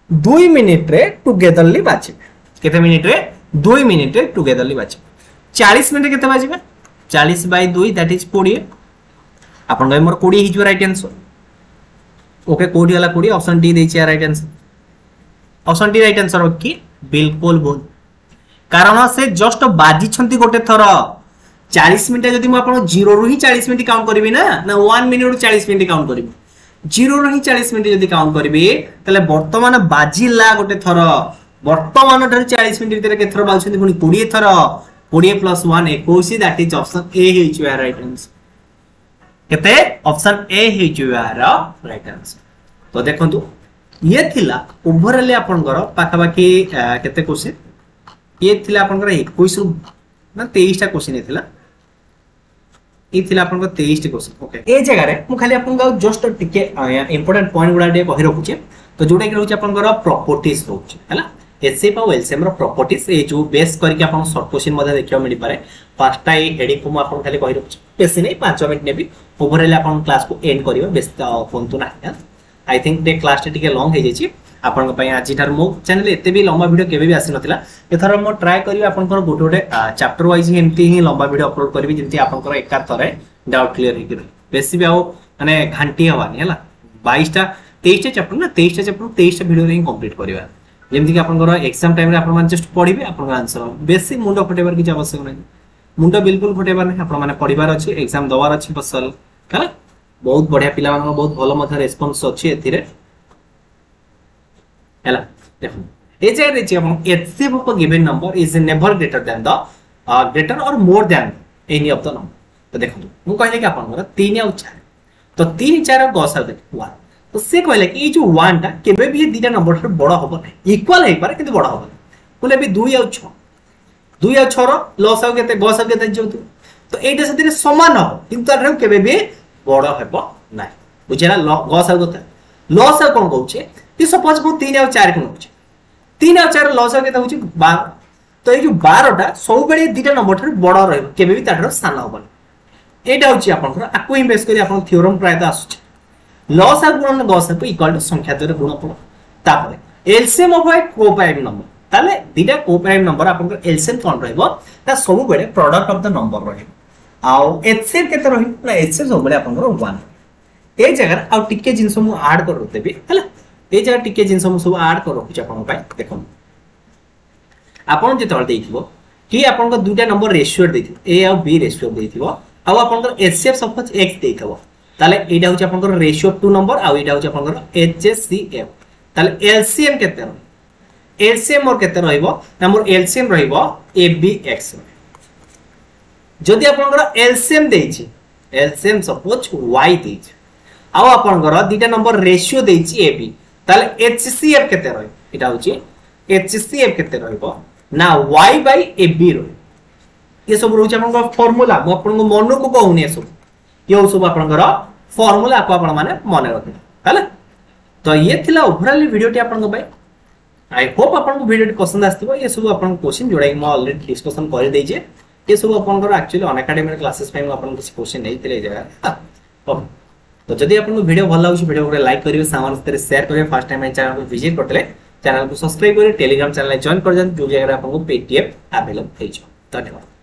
2 मिनिट रे टुगेदरली बाजिबे केते मिनिट रे 2 मिनिट रे टुगेदरली बाजिबे 40 मिनिट केते बाजिबे 40 बाय 2 दैट इज 20 आपन गय मोर 20 हिजो राइट आंसर ओके कोडी वाला कोडी ऑप्शन डी देछि right answer option D right answer okay बिल्कुल बोल कारण से जस्ट बाजी छंती गोटे थर 40 मिनिट जदि म आपन 0 रु ही 40 मिनिट काउंट करबी ना 1 मिनिट रु 40 मिनिट काउंट करबी 0 रु ही 40 मिनिट जदि काउंट करबी तले वर्तमान बाजीला गोटे थर वर्तमान धर 40 मिनिट भीतर के थर बाजछंती पुनी 20 थर 20 + 1 21 that is option A is right answer केते option A is right answer तो देखंतु ये थिला ओवरऑल आपनकर पाखा बाकी केते क्वेश्चन ये थिला आपनकर 21 रु ना 23 टा क्वेश्चन थिला ई थिला आपनकर 23 टा क्वेश्चन ओके ए जगह रे मु खाली आपन जस्ट टिके इंपोर्टेंट पॉइंट गुडा दे कहि रखुचे तो जोडा कि रहउचे आपनकर प्रॉपर्टीज रहउचे हला एचसीएफ और एलसीएम रो प्रॉपर्टीज ए जो बेस करके आपन शॉर्ट क्वेश्चन मध्ये देखियो मिली पारे पांचटा ए हेडिंग को आपन खाली कहि रखुचे बेसी नहीं 5 मिनिट नेबी ओवरऑल आपन क्लास को एंड करियो बेस फोनतु ना आई थिंक दे क्लास टिके लॉन्ग हे जेची आपन पई आज थार मो चैनल एते भी लंबा वीडियो केबे भी आसी नथिला एथर मो ट्राई करियो आपन को गोटे गोटे चैप्टर वाइज एमती ही लंबा वीडियो अपलोड करबी जेंति आपन को एका थरे डाउट क्लियर हे बेसी भी आ माने घंटी हवानी हला 22 टा 23 टा चैप्टर ना 23 टा चैप्टर 23 टा वीडियो रे कंप्लीट करबा जेमति कि आपन को एग्जाम टाइम रे आपन मान जस्ट पढिबे आपन आंसर बेसी मुंडो फटेबार की आवश्यक नै मुंडो बिल्कुल फटेबार नै आपन माने पढिबार अछि एग्जाम दवार अछि बसल हला बहुत बढ़िया पिला मान बहुत भलो मथा रेस्पॉन्स अछि एथिरे हला देखो ए जे रे हम HCF of a given number is never greater than the greater or more than any of the number तो देखो मु कहले कि आपन 3 और 4 तो 3 4 गसा दे 1 तो से कहले कि ए जो 1 टा केबे भी दीटा नंबर से बड़ा होबो नै इक्वल हे पारे किंतु बड़ा होबो बोले भी 2 और 6 2 और 6 रो लॉस हो केते गसा केते जोतु तो एटा सतिर समान हो किंतु आरो केबे भी बड़ा हेबो नै बुझेला गसा गोता लॉस कोन कहउछे कि सपोज मु 3 और 4 को नउछे 3 और 4 लॉस केते होछि 12 तो ए जो 12 टा सब बेले दीटा नंबर से बड़ा रहबो केबे भी ताठरो सान होबो एटा होछि आपन आकु ही बेस करी आपन थ्योरम प्राय तो आसुछ लॉस और गुणन गसा को इक्वल टू संख्या द्वारा गुण पड़ो तापर LCM of A coprime number ताले दीटा कोप्राइम नंबर आपन एलसीएम कोन रहबो ता सब बेले प्रोडक्ट ऑफ द नंबर रहबो आउ एचसीएफ केते रहबो ना एचसीएफ सब बेले आपन 1 ए जगह आउ टिके जिंस मु ऐड कर देबी हला ए जगह टिके जिंस मु सब ऐड कर रखुछ आपन पाई देखो आपन जे तळ देइथिबो कि आपन को दुटा नंबर रेशियो देइथिबो ए और बी रेशियो देइथिबो आउ आपन को एचसीएफ सपोज x देइथबो ताले एटा होची आपन को रेशियो 2 नंबर आउ एटा होची आपन को एचसीएफ ताले एलसीएम केते रह एलसीएम और केते रहइबो नंबर एलसीएम रहइबो abx जदि आपन को एलसीएम देइछि एलसीएम सपोज y देइछि आउ आपन को दुटा नंबर रेशियो देइछि ab ताले एचसीएफ केते रहइ एटा होची एचसीएफ केते रहइबो ना y by ab रह ये सब रहउछि आपन को फार्मूला म आपन को मन को कहउनी ए सब ये सब आपनकर फार्मूला को आपन माने मन रखि हला तो ये थिला ओवरऑल वीडियो टी आपन को भाई आई होप आपन को वीडियो पसंद आस्तिबो ये सब आपन क्वेश्चन जोडा म ऑलरेडी डिस्कशन कर देइ जे ये सब आपन को एक्चुअली अन एकेडमी क्लासेस टाइम आपन को क्वेश्चन नै थिले जगह तो जदि आपन को वीडियो भल लागुछि वीडियो को लाइक करिवे सामान से शेयर करिवे फर्स्ट टाइम चैनल को विजिट करतले चैनल को सब्सक्राइब करिवे टेलीग्राम चैनल जॉइन कर जन जो जगह आपन को पीडीएफ अवेलेबल हे छ धन्यवाद।